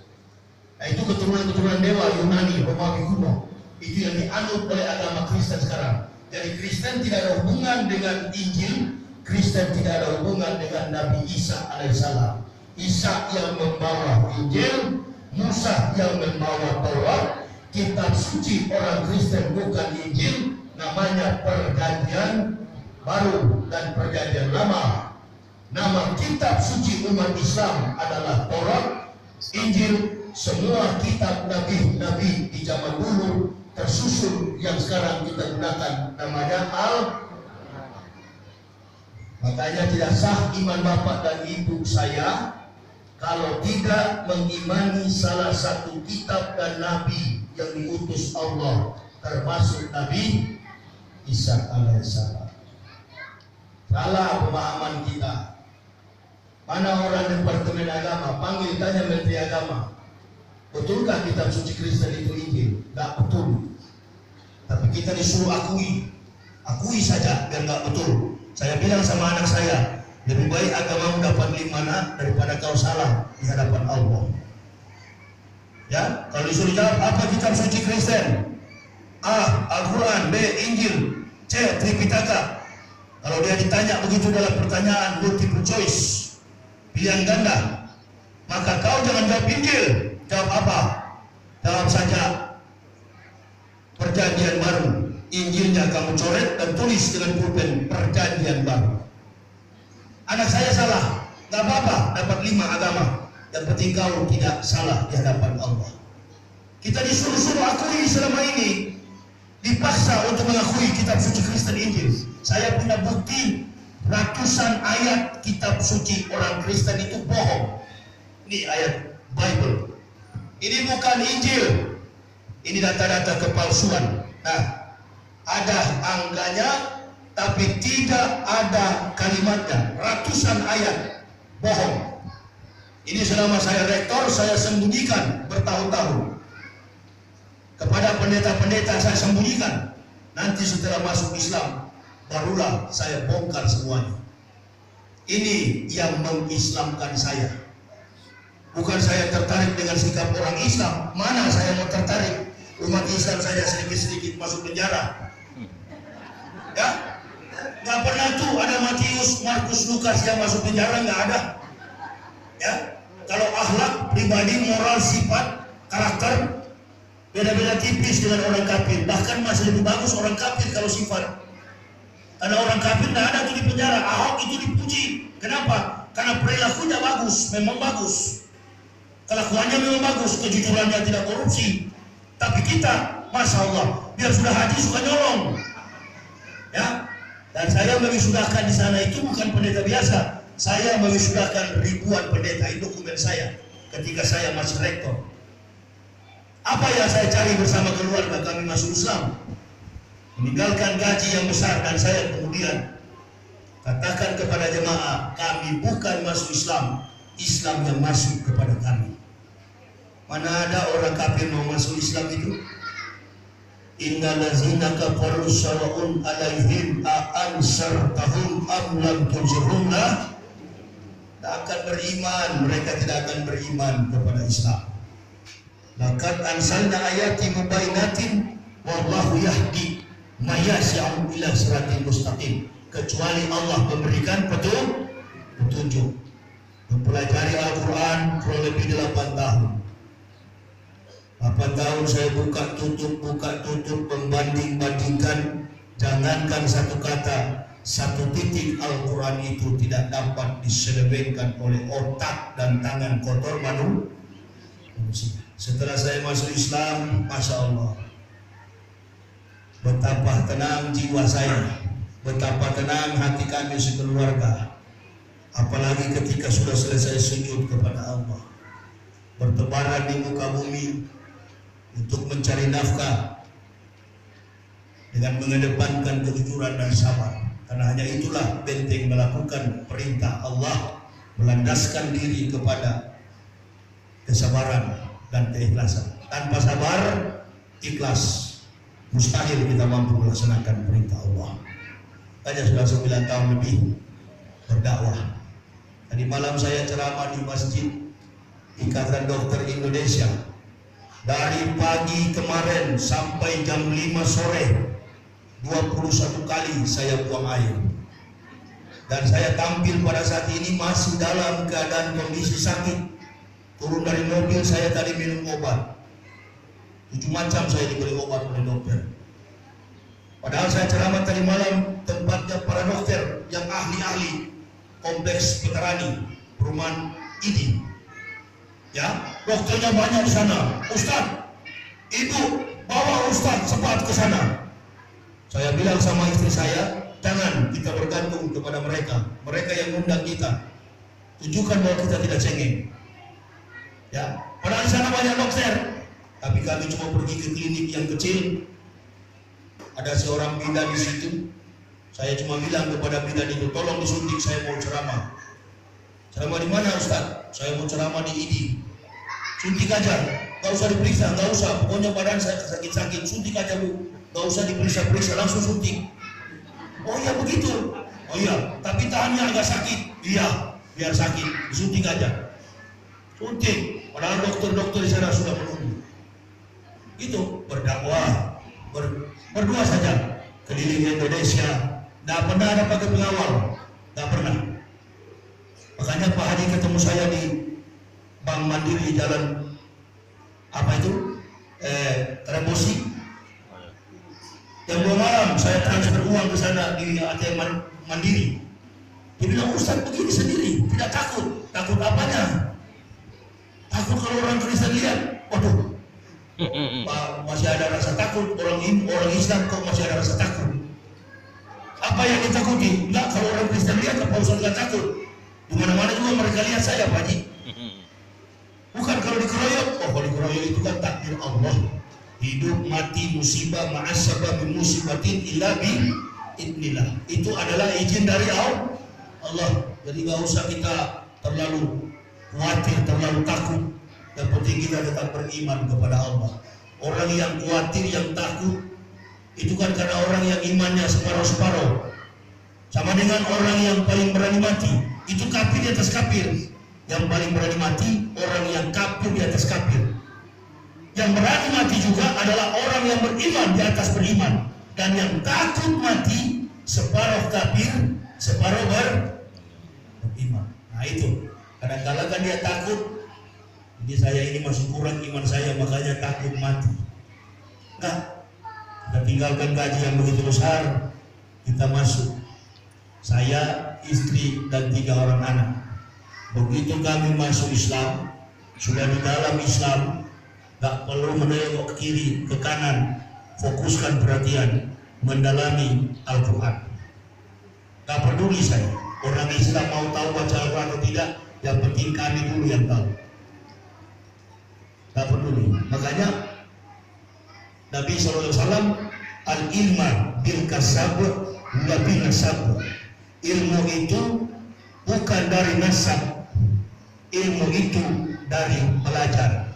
Nah itu keturunan dewa Yunani, Romawi kuno. Itu yang dianut oleh agama Kristen sekarang. Jadi Kristen tidak ada hubungan dengan Injil, Kristen tidak ada hubungan dengan Nabi Isa alaihissalam. Isa yang membawa Injil, Musa yang membawa Taurat. Kitab suci orang Kristen bukan Injil, namanya Perjanjian Baru dan Perjanjian Lama. Nama kitab suci umat Islam adalah Taurat, Injil, semua kitab nabi-nabi di zaman dulu tersusun yang sekarang kita gunakan namanya Makanya tidak sah iman bapak dan ibu saya kalau tidak mengimani salah satu kitab dan nabi yang diutus Allah, termasuk Nabi Isa alaihissalam. Salah pemahaman kita. Mana orang Departemen Agama panggil tanya Menteri Agama, betulkah kitab suci Kristen itu Injil? Tidak betul. Tapi kita disuruh akui saja biar nggak betul. Saya bilang sama anak saya, lebih baik agamamu dapat 5 anak daripada kau salah di hadapan Allah. Ya, kalau disuruh jawab apa kitab suci Kristen? A. Al-Quran, B. Injil, C. Tripitaka. Kalau dia ditanya begitu dalam pertanyaan multiple choice, pilihan ganda, maka kau jangan jawab Injil. Jawab apa? Jawab saja Perjanjian Baru. Injilnya kamu coret dan tulis dengan pulpen Perjanjian Baru. Anak saya salah, gak apa-apa, dapat 5 agama. Yang penting kau tidak salah di hadapan Allah. Kita disuruh-suruh akui selama ini, dipaksa untuk mengakui kitab suci Kristen Injil. Saya punya bukti ratusan ayat kitab suci orang Kristen itu bohong. Ini ayat Bible. Ini bukan Injil. Ini data-data kepalsuan. Nah, ada angkanya tapi tidak ada kalimatnya. Ratusan ayat bohong. Ini selama saya rektor saya sembunyikan bertahun-tahun. Kepada pendeta-pendeta saya sembunyikan. Nanti setelah masuk Islam barulah saya bongkar semuanya. Ini yang mengislamkan saya. Bukan saya tertarik dengan sikap orang Islam. Mana saya mau tertarik? Umat Islam saja sedikit-sedikit masuk penjara. Ya, nggak pernah tuh ada Matius, Markus, Lukas yang masuk penjara, nggak ada. Ya, kalau akhlak, pribadi, moral, sifat, karakter beda-beda tipis dengan orang kafir. Bahkan masih lebih bagus orang kafir kalau sifat. Karena orang kafir nggak ada tuh di penjara. Ahok itu dipuji. Kenapa? Karena perilakunya bagus, memang bagus. Kelakuannya memang bagus, kejujurannya tidak korupsi. Tapi kita, Masya Allah, biar sudah haji suka nyolong. Ya, dan saya mewisudahkan di sana itu bukan pendeta biasa. Saya mewisudahkan ribuan pendeta, itu dokumen saya ketika saya masih rektor. Apa yang saya cari bersama keluarga kami masuk Islam? Meninggalkan gaji yang besar, dan saya kemudian katakan kepada jemaah, kami bukan masuk Islam, Islam yang masuk kepada kami. Mana ada orang kafir mau masuk Islam itu? Innal ladzina kafaru sawa'un 'alaihim a ansartahum am lam tunzirhum la akan beriman, mereka tidak akan beriman kepada Islam. Laqad anzalna ayatin mubayyinatin wallahu yahdi Mayasya'u ila siratil mustaqim, kecuali Allah memberikan petunjuk. Mempelajari Al-Quran kurang lebih 8 tahun. 8 tahun saya buka tutup, membanding-bandingkan. Jangankan satu kata, satu titik Al-Quran itu tidak dapat diselewengkan oleh otak dan tangan kotor manusia. Setelah saya masuk Islam, Masya Allah, betapa tenang jiwa saya, betapa tenang hati kami sekeluarga. Apalagi ketika sudah selesai sujud kepada Allah, bertebaran di muka bumi untuk mencari nafkah dengan mengedepankan kejujuran dan sabar. Karena hanya itulah benteng melakukan perintah Allah, melandaskan diri kepada kesabaran dan keikhlasan. Tanpa sabar, ikhlas, mustahil kita mampu melaksanakan perintah Allah. Hanya sudah 9 tahun lebih berdakwah. Tadi malam saya ceramah di Masjid Ikatan Dokter Indonesia. Dari pagi kemarin sampai jam 5 sore 21 kali saya buang air. Dan saya tampil pada saat ini masih dalam keadaan kondisi sakit. Turun dari mobil saya tadi minum obat. 7 macam saya diberi obat oleh dokter. Padahal saya ceramah tadi malam tempatnya para dokter yang ahli-ahli kompleks Veterani perumahan ini. Ya, dokternya banyak di sana. Ustaz, ibu bawa Ustaz cepat ke sana. Saya bilang sama istri saya, jangan kita bergantung kepada mereka. Mereka yang undang kita. Tunjukkan bahwa kita tidak cengeng. Ya, padahal di sana banyak dokter, tapi kami cuma pergi ke klinik yang kecil. Ada seorang bidan di situ. Saya cuma bilang kepada bidan itu, tolong disuntik, saya mau ceramah. Ceramah di mana Ustaz? Saya mau ceramah di ID. Suntik aja, nggak usah diperiksa, nggak usah. Pokoknya badan saya sakit-sakit, suntik aja Bu. Nggak usah diperiksa-periksa, langsung suntik. Oh iya begitu. Oh iya, tapi tahannya agak sakit. Iya, biar sakit, disuntik aja. Suntik. Padahal dokter-dokter di sana sudah menunggu. Itu berdakwah, berdua saja keliling Indonesia. Tidak pernah ada pakai pengawal, tidak pernah. Makanya Pak Haji ketemu saya di Bank Mandiri Jalan apa itu? Terebosi. Jam 2 malam saya transfer uang ke sana di ATM Mandiri. Dia bilang, Ustaz begini sendiri, tidak takut. Takut apanya? Takut kalau orang Kristen lihat. Waduh, masih ada rasa takut. Orang Islam kok masih ada rasa takut? Apa yang ditakuti? Enggak, kalau orang Kristen lihat apa Ustaz nggak takut? Di mana-mana juga mereka lihat saya, Pak Haji. Bukan kalau dikeroyok. Oh, kalau dikeroyok itu kan takdir Allah. Hidup mati musibah ma'asabah min musibatin illa bi idnillah. Itu adalah izin dari Allah. Jadi nggak usah kita terlalu khawatir, terlalu takut. Yang penting kita tetap beriman kepada Allah. Orang yang khawatir, yang takut, itu kan karena orang yang imannya separuh-separuh. Sama dengan orang yang paling berani mati. Itu kafir di atas kafir. Yang paling berani mati, orang yang kafir di atas kafir. Yang berani mati juga adalah orang yang beriman di atas beriman. Dan yang takut mati, separuh kafir, separuh beriman. Nah itu, kadang-kadang kan dia takut. Jadi saya ini masih kurang iman saya, makanya takut mati. Nah, kita tinggalkan gaji yang begitu besar, kita masuk. Saya, istri, dan 3 orang anak. Begitu kami masuk Islam, sudah di dalam Islam, gak perlu menengok ke kiri, ke kanan, fokuskan perhatian, mendalami Al-Quran. Gak peduli saya, orang Islam mau tahu baca Al-Quran atau tidak, yang penting kami dulu yang tahu. Gak peduli. Makanya Nabi SAW, al-ilma bil kasab wa bil nasab. Ilmu itu bukan dari nasab, ilmu itu dari belajar.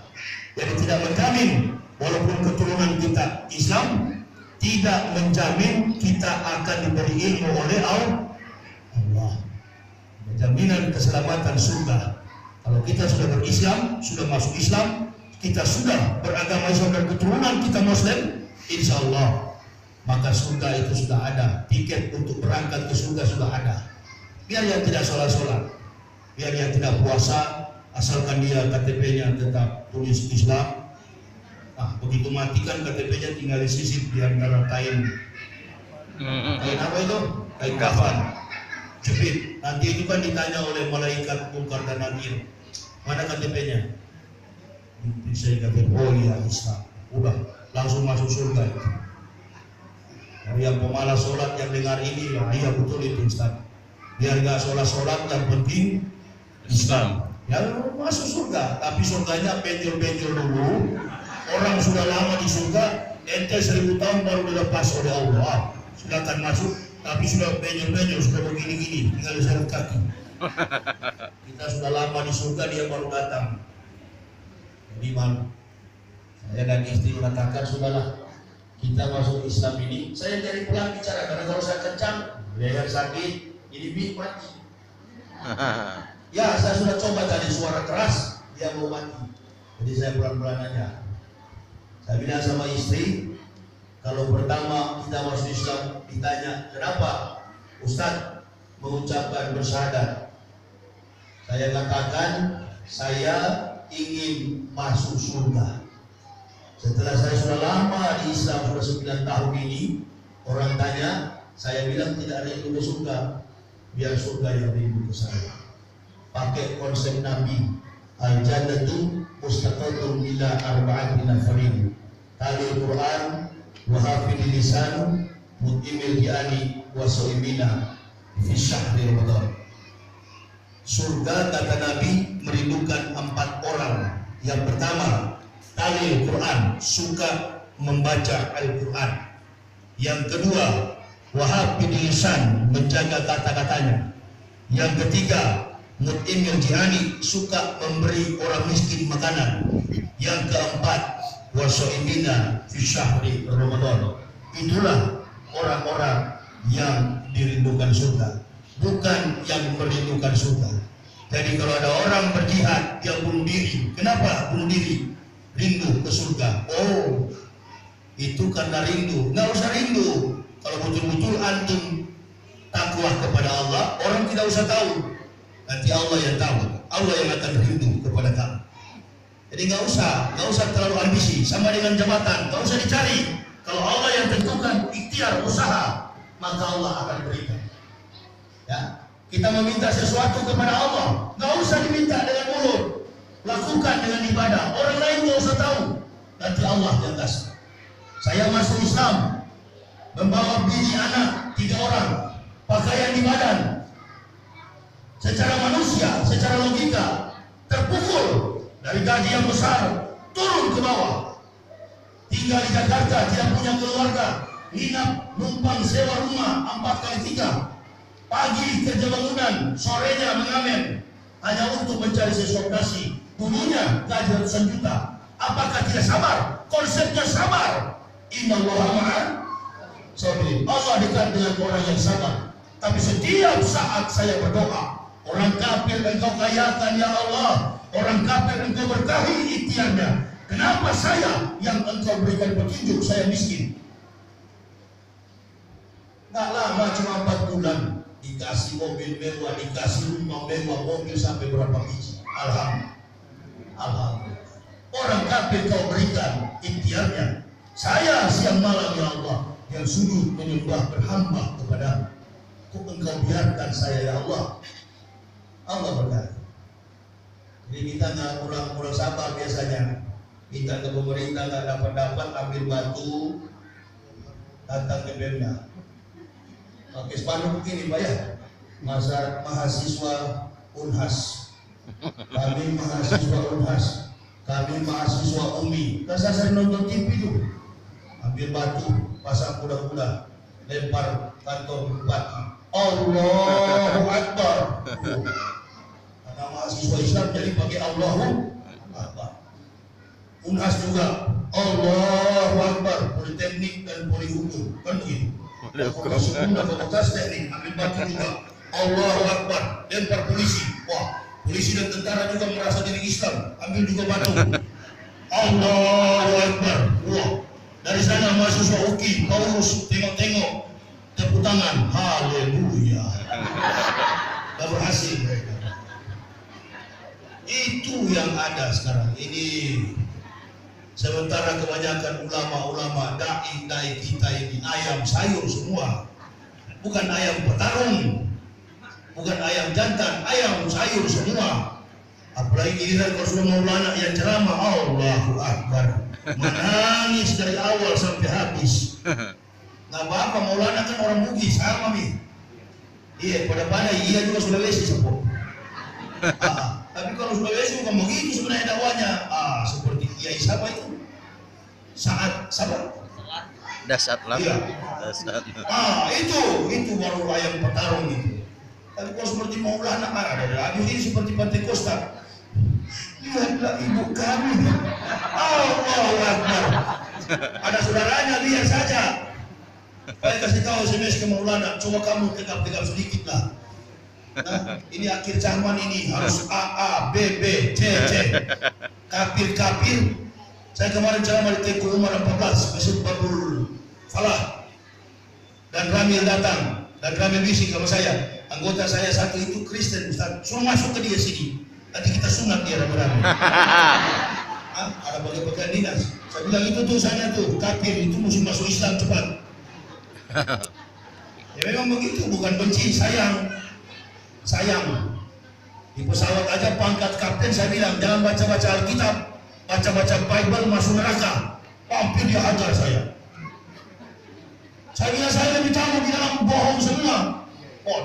Jadi tidak menjamin walaupun keturunan kita Islam, tidak menjamin kita akan diberi ilmu oleh Allah. Jaminan keselamatan surga. Kalau kita sudah berislam, sudah masuk Islam, kita sudah beragama Islam dan keturunan kita Muslim, insya Allah maka surga itu sudah ada. Tiket untuk berangkat ke surga sudah ada. Biar yang tidak sholat, biar yang tidak puasa, asalkan dia KTP-nya tetap tulis Islam. Nah, begitu matikan KTP-nya tinggal disisip di antara kain apa itu? Kain kafan, jepit. Nanti itu kan ditanya oleh malaikat Munkar dan Nakir, mana KTP-nya? Saya kata, oh iya Islam. Udah, langsung masuk surga itu. Dari yang pemalas sholat yang dengar ini, ya iya betul itu Ustaz. Biar gak sholat-sholat yang penting Islam. Ya masuk surga, tapi surganya benjol-benjol dulu. Orang sudah lama di surga, ente 1000 tahun baru dilepas oleh Allah. Silakan masuk, tapi sudah benjol-benjol, sudah begini-gini, tinggal diseret kaki. Kita sudah lama di surga, dia baru datang. Jadi malu. Saya dan istri mengatakan, sudahlah, kita masuk Islam ini. Saya jadi pelan bicara, karena kalau saya kencang, leher sakit, ini big mati. Ya, saya sudah coba tadi suara keras, dia mau mati. Jadi saya pelan-pelan aja. Saya bilang sama istri, kalau pertama kita masuk Islam ditanya, kenapa Ustadz mengucapkan bersyahadat? Saya katakan, saya ingin masuk surga. Setelah saya sudah lama di Islam, sudah 9 tahun ini, orang tanya, saya bilang tidak rindu ke surga, biar surga yang rindu ke saya. Pakai konsep Nabi, al-jannatu mustaqatun ila arba'ati nafarin. Tali Quran, wa hafidhi lisan, mutimil ji'ani, wa so'imina fi syahri Ramadan. Surga kata Nabi merindukan 4 orang. Yang pertama, tali Quran, suka membaca Al-Quran. Yang kedua, wa hafidhi lisan, menjaga kata-katanya. Yang ketiga, mutimil ji'ani, suka memberi orang miskin makanan. Yang keempat, wasoimina fi syahri Ramadan. Itulah orang-orang yang dirindukan surga, bukan yang merindukan surga. Jadi kalau ada orang berjihad, dia bunuh diri. Kenapa bunuh diri? Rindu ke surga. Oh, itu karena rindu. Nggak usah rindu. Kalau betul-betul antum takwa kepada Allah, orang tidak usah tahu. Nanti Allah yang tahu. Allah yang akan rindu kepada kamu. Jadi nggak usah terlalu ambisi, sama dengan jabatan, nggak usah dicari. Kalau Allah yang tentukan, ikhtiar, usaha, maka Allah akan berikan. Ya, kita meminta sesuatu kepada Allah, nggak usah diminta dengan mulut, lakukan dengan ibadah. Orang lain nggak usah tahu, nanti Allah yang kasih. Saya masuk Islam, membawa bini anak 3 orang, pakaian di badan. Secara manusia, secara logika, terpukul. Dari gaji yang besar turun ke bawah, tinggal di Jakarta, tidak punya keluarga, nginap numpang sewa rumah 4x3, pagi kerja bangunan, sorenya mengamen hanya untuk mencari sesuatu nasi, dulunya gaji ratusan juta. Apakah tidak sabar? Konsepnya sabar. Innallaha ma'as sabirin. Allah dekat dengan orang yang sabar. Tapi setiap saat saya berdoa, orang kafir engkau kayakan ya Allah, orang kafir engkau berkahi ikhtiarnya. Kenapa saya yang engkau berikan petunjuk saya miskin? Nggak lama, cuma 4 bulan dikasih mobil mewah, dikasih rumah mewah, mobil sampai berapa biji. Alhamdulillah. Orang kafir kau berikan ikhtiarnya. Saya siang malam ya Allah yang sujud menyembah berhamba kepadamu. Kok engkau biarkan saya ya Allah? Allah berkata. Jadi kita nggak kurang sabar biasanya. Kita ke pemerintah nggak dapat ambil batu, datang ke Pemda. Pakai spanduk begini Pak ya, mahasiswa Unhas, kami mahasiswa Unhas, kami mahasiswa UMI. Kan saya sering nonton TV tuh, ambil batu, pasang kuda-kuda, lempar kantor bupati. Allahu Akbar. Karena mahasiswa Islam jadi pakai Allahu Akbar. Unhas juga Allahu Akbar, politeknik dan polihukum kan begitu. Fakultas teknik ambil batu juga Allahu Akbar, lempar polisi. Wah, polisi dan tentara juga merasa diri Islam, ambil juga batu. Allahu Akbar. Wah, dari di sana mahasiswa UKI, Paulus tengok-tengok, tepuk tangan, haleluya. Gak berhasil mereka. Itu yang ada sekarang ini. Sementara kebanyakan ulama-ulama dai kita ini ayam sayur semua, bukan ayam petarung, bukan ayam jantan, ayam sayur semua. Apalagi giliran kalau sudah maulana yang ceramah, Allahu Akbar, menangis dari awal sampai habis. Nggak apa-apa, maulana kan orang Bugis sama nih. Iya, pada iya juga Sulawesi sepuh. Tapi kalau Sulawesi bukan begitu sebenarnya dakwanya. Seperti Kiai siapa itu? Saat sabar. Dasar lah. Iya. Dasar. Itu baru ayam petarung itu. Tapi kalau seperti Maulana ada ini seperti Pentekosta. Lihatlah ibu kami. Allahu Akbar. Ada saudaranya, lihat saja. Saya kasih tahu SMS ke Maulana, coba kamu tegap-tegap sedikit lah. Nah, ini akhir zaman ini harus A, B, B, C, C. Kapir. Saya kemarin ceramah di Teguh Umar 14, Masjid Babul Falah. Dan Ramil datang, dan Ramil bisik sama saya. Anggota saya satu itu Kristen, Ustaz. Suruh masuk ke dia sini. Nanti kita sunat dia rame-rame. Ada bagian dinas. Saya bilang itu tuh sana tuh, kafir itu mesti masuk Islam cepat. Ya memang begitu, bukan benci, sayang. Di pesawat aja pangkat kapten saya bilang jangan baca-baca Alkitab, baca-baca Bible masuk neraka. Hampir dia hajar saya. Saya bilang saya lebih tahu di dalam bohong semua.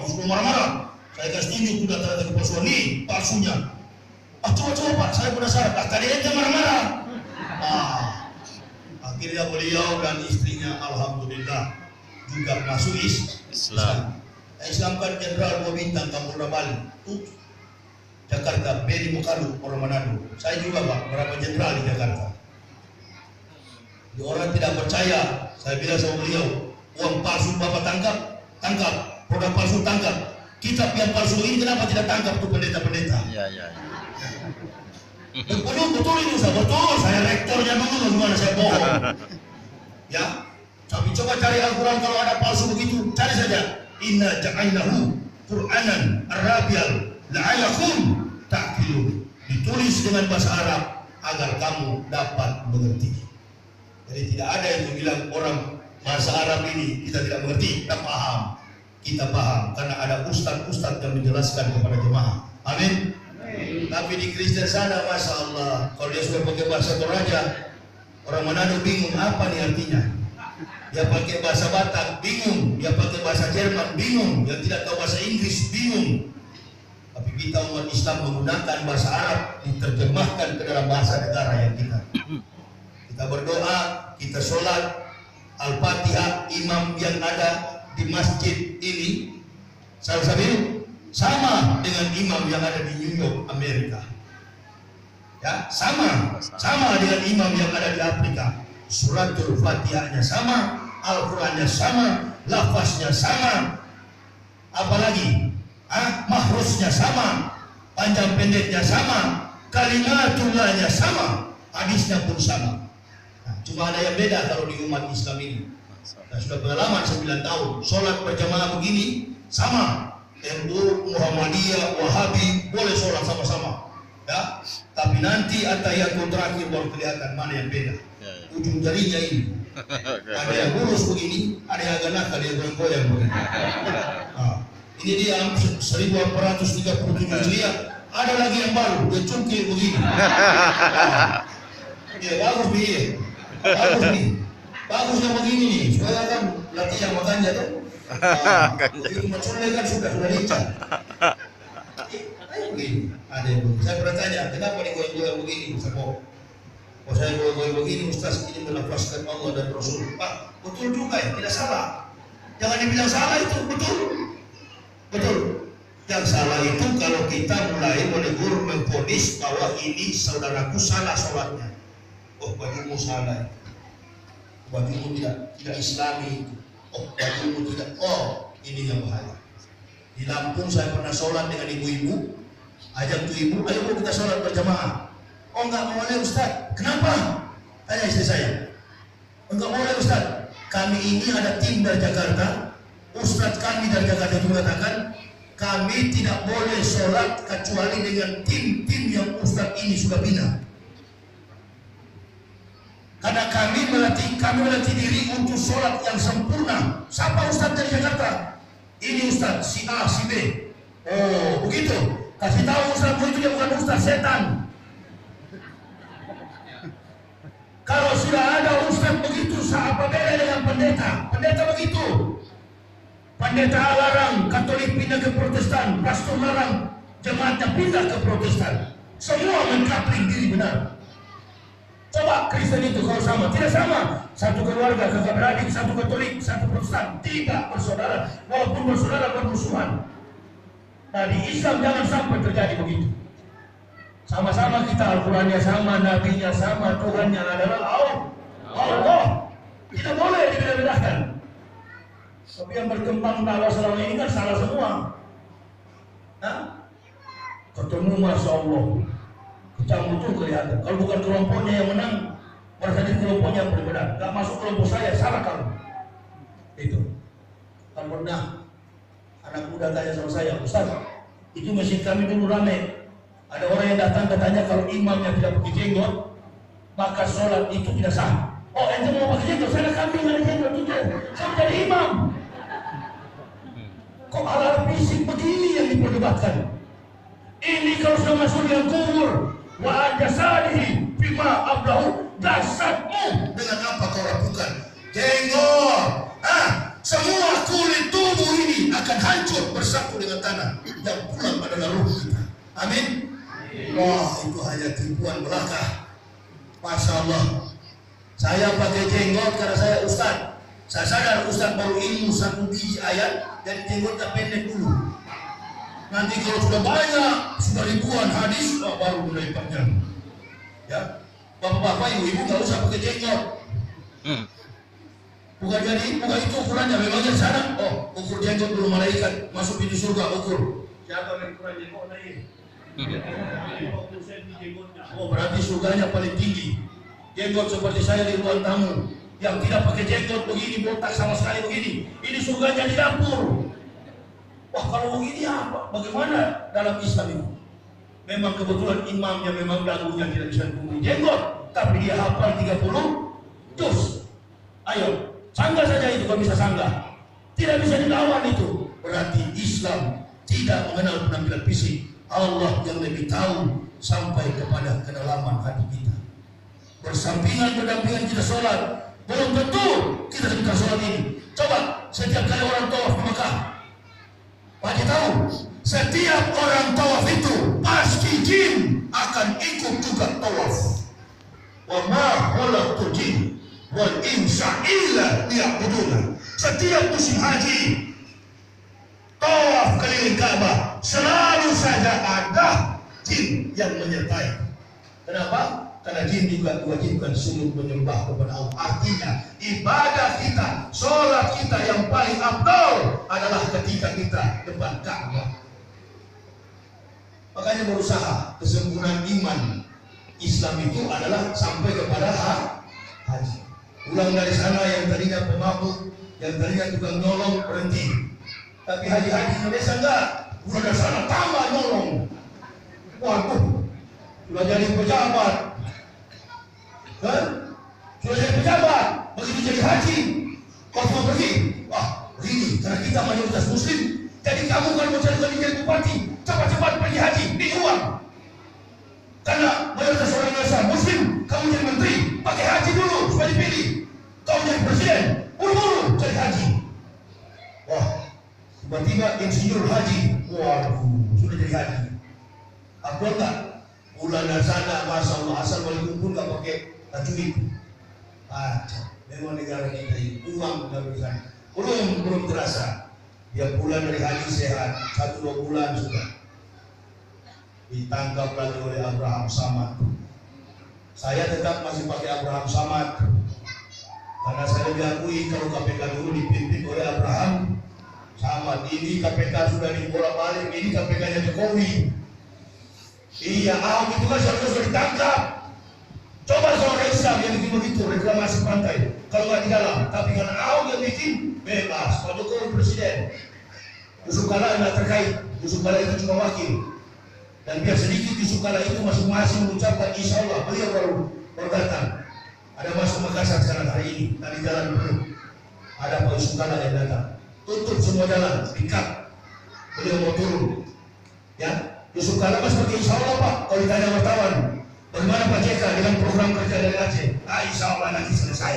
Disuruh marah-marah. Saya kasih tunjuk data-data kepalsuan nih palsunya. Coba Pak, saya penasaran. Tadi dia marah-marah. Akhirnya beliau dan istrinya alhamdulillah juga masuk Islam. Islam kan Jenderal 2 bintang Kapolda Bali, Jakarta, Beni Mukalu, orang Manado. Saya juga Pak, berapa jenderal di Jakarta. Orang tidak percaya, saya bilang sama beliau, uang palsu Bapak tangkap, produk palsu tangkap. Kitab yang palsu ini kenapa tidak tangkap tuh pendeta-pendeta? Iya. Betul ini Ustaz, betul. Saya rektornya dulu, bagaimana saya bohong. Ya, tapi coba cari Al-Quran kalau ada palsu begitu, cari saja. Inna ja'alnahu Qur'anan Arabial la'alakum ta'qilun. Ditulis dengan bahasa Arab agar kamu dapat mengerti. Jadi tidak ada yang bilang orang bahasa Arab ini kita tidak mengerti, kita paham. Kita paham karena ada ustaz-ustaz yang menjelaskan kepada jemaah. Amin. Tapi di Kristen sana, Masya Allah, kalau dia sudah pakai bahasa Toraja, orang Manado bingung apa nih artinya. Dia pakai bahasa Batak, bingung. Dia pakai bahasa Jerman, bingung. Yang tidak tahu bahasa Inggris, bingung. Tapi kita umat Islam menggunakan bahasa Arab, diterjemahkan ke dalam bahasa negara yang kita. Kita berdoa, kita sholat, Al-Fatihah, imam yang ada di masjid ini, Salsabil, sama dengan imam yang ada di New York, Amerika. Ya, sama dengan imam yang ada di Afrika. Suratul Fatihahnya sama, Al-Qurannya sama, lafaznya sama. Apalagi, mahrusnya sama, panjang pendeknya sama, kalimatullahnya sama, hadisnya pun sama. Nah, cuma ada yang beda kalau di umat Islam ini. Nah, sudah pengalaman 9 tahun, sholat berjamaah begini sama. NU, Muhammadiyah, Wahabi boleh sholat sama-sama, ya. Tapi nanti atahiyatul terakhir baru kelihatan mana yang beda. Ujung jarinya ini, ada yang lurus begini, ada yang agak nakal, dia goyang-goyang begini. Ini dia 1437 Hijriah, ada lagi yang baru, dia cungkil begini. Ya bagus nih, bagusnya begini nih, supaya kan latihan makanya tuh. Begitu mencolek kan sudah lincah. Begini, ada yang begini. Saya pernah tanya, kenapa digoyang-goyang begini? Saya goyang-goyang begini, Ustaz, ini melafazkan Allah dan Rasul. Betul juga ya, tidak salah. Jangan dibilang salah itu, betul. Yang salah itu kalau kita mulai menegur, memponis bahwa ini saudaraku salah sholatnya. Bajumu salah, bajumu tidak Islami. Bajumu tidak. Ini yang bahaya. Di Lampung saya pernah sholat dengan ibu-ibu, ajak tuh ibu, ayo kita sholat berjamaah. Enggak mau Ustaz. Kenapa? Tanya istri saya. Enggak boleh Ustaz. Kami ini ada tim dari Jakarta. Ustaz kami dari Jakarta itu mengatakan kami tidak boleh sholat kecuali dengan tim-tim yang Ustaz ini sudah bina. Karena kami melatih diri untuk sholat yang sempurna. Siapa Ustaz dari Jakarta? Ini Ustaz, si A, si B. Oh, begitu. Kasih tahu Ustaz itu dia bukan Ustaz, setan. Kalau sudah ada Ustaz begitu, apa beda dengan pendeta? Pendeta begitu. Pendeta larang Katolik pindah ke Protestan, pastor larang jemaatnya pindah ke Protestan. Semua mengkapling diri benar. Coba Kristen itu kalau sama, tidak sama. Satu keluarga, kakak beradik, satu Katolik, satu Protestan, tidak bersaudara, walaupun bersaudara bermusuhan. Nah di Islam jangan sampai terjadi begitu. Sama-sama kita Al-Qurannya sama, Nabinya sama, Tuhannya adalah Allah. Tidak boleh dibeda-bedakan. Tapi yang berkembang dakwah selama ini kan salah semua. Nah, ketemu Masya Allah, kecambuk itu kelihatan. Kalau bukan kelompoknya yang menang, merasa di kelompoknya yang berbeda. Gak masuk kelompok saya, salah kamu. Itu. Kan pernah anak muda tanya sama saya, Ustaz, itu masjid kami dulu ramai. Ada orang yang datang katanya kalau imamnya tidak pakai jenggot, maka sholat itu tidak sah. Oh, ente mau pakai jenggot, saya kami nggak ada jenggot itu, saya jadi imam. Kok alat fisik begini yang diperdebatkan? Ini kalau sudah masuk yang kubur, wa jasadihi bima ablahu, jasadmu dengan apa kau lakukan? Jenggot, semua kulit tubuh ini akan hancur bersatu dengan tanah. Yang pulang adalah ruh kita. Amin. Wah, itu hanya tipuan belaka. Masya Allah. Saya pakai jenggot karena saya Ustaz. Saya sadar Ustaz baru ilmu satu biji ayat, jadi jenggotnya pendek dulu. Nanti kalau sudah banyak, sudah ribuan hadis, baru mulai panjang. Ya, bapak-bapak, ibu-ibu nggak usah pakai jenggot. Bukan itu ukurannya, memangnya di sana. Oh, ukur jenggot dulu malaikat masuk pintu surga, ukur. Siapa yang ukuran jenggot ini? Oh, berarti surganya paling tinggi. Jenggot seperti saya di ruang tamu yang tidak pakai jenggot begini, botak sama sekali begini, ini surganya di dapur. Wah, kalau begini apa? Bagaimana dalam Islam ini? Memang kebetulan imamnya memang dagunya tidak bisa tumbuh jenggot, tapi dia hafal 30 juz. Ayo, sanggah saja itu kalau bisa sanggah. Tidak bisa dilawan itu. Berarti Islam tidak mengenal penampilan fisik. Allah yang lebih tahu sampai kepada kedalaman hati kita. Bersampingan berdampingan kita sholat, belum tentu kita sebentar sholat ini. Coba setiap kali orang tawaf ke Mekah, Pak tahu setiap orang tawaf itu pasti jin akan ikut juga tawaf. Wa ma khalaqtul jin wal insa illa liya'budun. Setiap musim haji tawaf keliling Ka'bah selalu saja ada jin yang menyertai. Kenapa? Karena jin juga diwajibkan sujud menyembah kepada Allah. Artinya ibadah kita, sholat kita yang paling afdal adalah ketika kita depan Ka'bah. Makanya berusaha kesempurnaan iman Islam itu adalah sampai kepada haji. Pulang dari sana yang tadinya pemabuk, yang tadinya tukang nyolong berhenti. Tapi haji-haji Indonesia enggak, pulang dari sana tambah nyolong. Waduh, sudah jadi pejabat. Kan? Sudah jadi pejabat, begitu jadi haji, kau mau pergi. Wah, begini, karena kita mayoritas muslim, jadi kamu kalau mau jadi bupati, cepat-cepat pergi haji, di uang. Karena mayoritas orang Indonesia muslim, kamu jadi menteri, pakai haji dulu supaya dipilih. Kau jadi presiden, buru-buru jadi haji. Wah, tiba-tiba insinyur haji, waduh, sudah jadi haji. Abdul enggak? Bulan dari sana, Masya Allah, asal balik kumpul gak pakai tajwid. Memang negara kita ini uang dan berusaha. Belum terasa. Dia pulang dari haji sehat, 1-2 bulan sudah ditangkap lagi oleh Abraham Samad. Saya tetap masih pakai Abraham Samad karena saya diakui kalau KPK dulu dipimpin oleh Abraham Samad. Ini KPK sudah dibolak-balik, ini KPK-nya Jokowi. Iya, Ahok itu kan seharusnya sudah ditangkap. Coba kalau Islam yang begitu reklamasi pantai, kalau nggak di dalam. Tapi karena Ahok yang bikin, bebas. Pak Jokowi presiden. Yusuf Kala nggak terkait. Yusuf Kala itu cuma wakil. Dan biar sedikit Yusuf Kala itu masing-masing mengucapkan insya Allah beliau baru datang. Ada masuk Makassar sekarang hari ini. Tadi jalan penuh. Ada Pak Yusuf Kala yang datang. Tutup semua jalan, dikat. Beliau mau turun. Ya, Yusuf Kala mas seperti insya Allah Pak. Kalau ditanya wartawan, bagaimana Pak JK dengan program kerja dari Aceh? Insya Allah nanti selesai.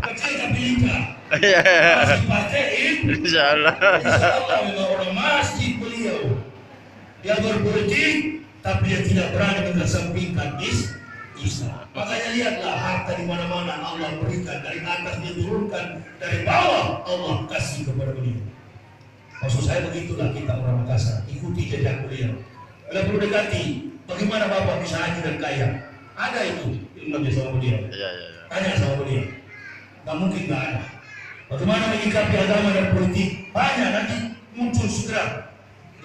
Kecil tapi ingat. Masih pakaiin. Insya Allah. Insya Allah memang orang masjid beliau. Dia berpolitik, tapi dia tidak berani mengesampingkan Islam. Makanya lihatlah harta di mana-mana Allah berikan, dari atas dia turunkan, dari bawah Allah kasih kepada beliau. Maksud saya begitulah kita orang Makassar, ikuti jejak beliau. Bila perlu dekati, bagaimana Bapak bisa haji dan kaya? Ada itu ilmu sama beliau. Tanya sama beliau. Gak mungkin gak ada. Bagaimana menyikapi agama dan politik? Banyak nanti muncul segera.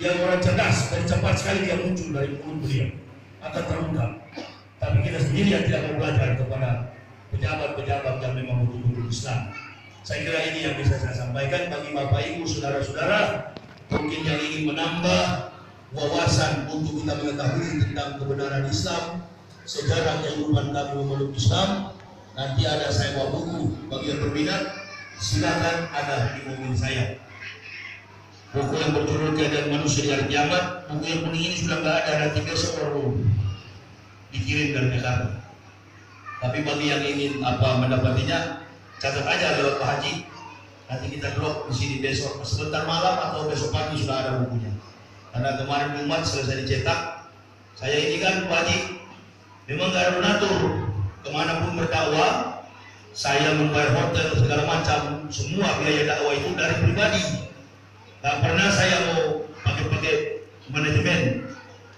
Yang orang cerdas dan cepat sekali dia muncul dari mulut beliau, akan terungkap. Tapi kita sendiri yang tidak mau belajar kepada pejabat-pejabat yang memang betul-betul Islam. Saya kira ini yang bisa saya sampaikan bagi Bapak Ibu, saudara-saudara, mungkin yang ingin menambah wawasan untuk kita mengetahui tentang kebenaran Islam, sejarah kehidupan kami memeluk Islam. Nanti ada saya bawa buku, bagi yang berminat silakan ada di mobil saya. Buku yang berjudul Keadaan Manusia di Hari Kiamat. Buku yang kuning ini sudah nggak ada, nanti besok baru dikirim dari Jakarta. Tapi bagi yang ingin mendapatinya, catat aja lewat Pak Haji. Nanti kita drop di sini besok, sebentar malam atau besok pagi sudah ada bukunya. Karena kemarin Jumat selesai dicetak. Saya ini kan Pak Haji, memang nggak ada donatur. Kemanapun berdakwah, saya membayar hotel segala macam, semua biaya dakwah itu dari pribadi. Gak pernah saya mau pakai manajemen.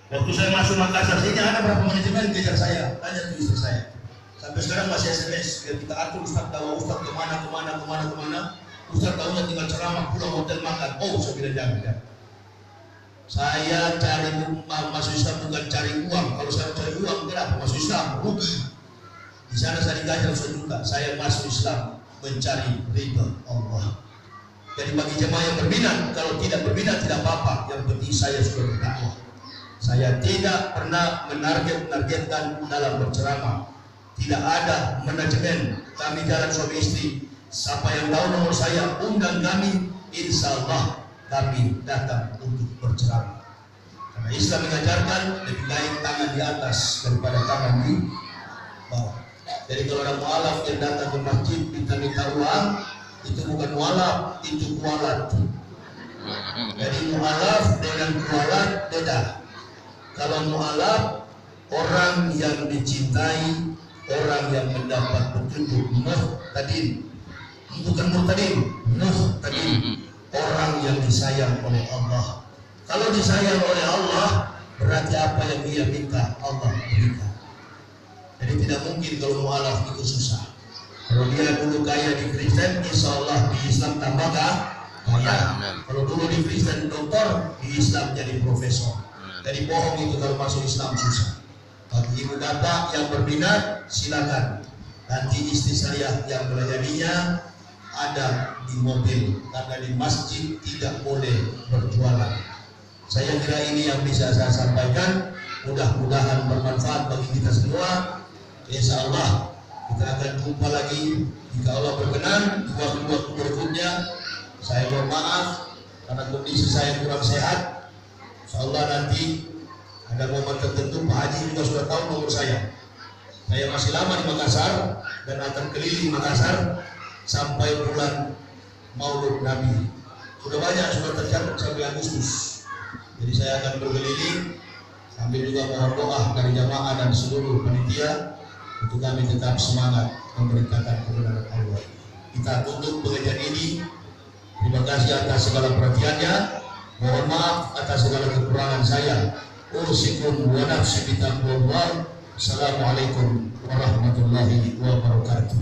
Waktu saya masuk Makassar sini ada berapa manajemen kejar saya, tanya tuh istri saya. Sampai sekarang masih SMS, biar kita atur Ustaz dakwah, Ustaz kemana. Ustaz tahunya tinggal ceramah, pulang hotel makan. Oh, saya bilang jangan. Saya cari masuk Islam bukan cari uang. Kalau saya cari uang, kenapa masuk Islam? Rugi. Di sana saya digajar Ustaz juga. Saya masuk Islam mencari ridha Allah. Jadi bagi jemaah yang berminat, kalau tidak berminat tidak apa-apa. Yang penting saya sudah berdakwah. Saya tidak pernah menargetkan dalam berceramah. Tidak ada manajemen. Kami jalan suami istri. Siapa yang tahu nomor saya, undang kami. Insya Allah kami datang untuk berceramah. Karena Islam mengajarkan lebih baik tangan di atas daripada tangan di bawah. Jadi kalau ada mualaf yang datang ke masjid minta uang, itu bukan mualaf, itu kualat. Jadi mualaf dengan kualat beda. Kalau mualaf orang yang dicintai, orang yang mendapat petunjuk, muhtadin. Bukan muhtadin, muhtadin. Orang yang disayang oleh Allah. Kalau disayang oleh Allah, berarti apa yang dia minta Allah berikan. Jadi tidak mungkin kalau mualaf itu susah. Kalau dia dulu kaya di Kristen, insya Allah di Islam tambah kaya. Kalau dulu di Kristen doktor, di Islam jadi profesor. Jadi bohong itu kalau masuk Islam susah. Bagi ibu bapak yang berminat, silakan. Nanti istri saya yang belajarnya ada di mobil, karena di masjid tidak boleh berjualan. Saya kira ini yang bisa saya sampaikan. Mudah-mudahan bermanfaat bagi kita semua. Insya Allah kita akan jumpa lagi jika Allah berkenan di waktu-waktu berikutnya. Saya mohon maaf karena kondisi saya kurang sehat. Insya Allah nanti ada momen tertentu. Pak Haji juga sudah tahu nomor saya. Saya masih lama di Makassar dan akan keliling Makassar sampai bulan Maulud Nabi. Sudah banyak sudah tercatat sampai Agustus. Jadi saya akan berkeliling sambil juga mohon doa dari jamaah dan seluruh panitia untuk kami tetap semangat memberitakan kebenaran Allah. Kita tutup pengajian ini. Terima kasih atas segala perhatiannya. Mohon maaf atas segala kekurangan saya. Ursikum wa nafsi bitaqwallah. Assalamualaikum warahmatullahi wabarakatuh.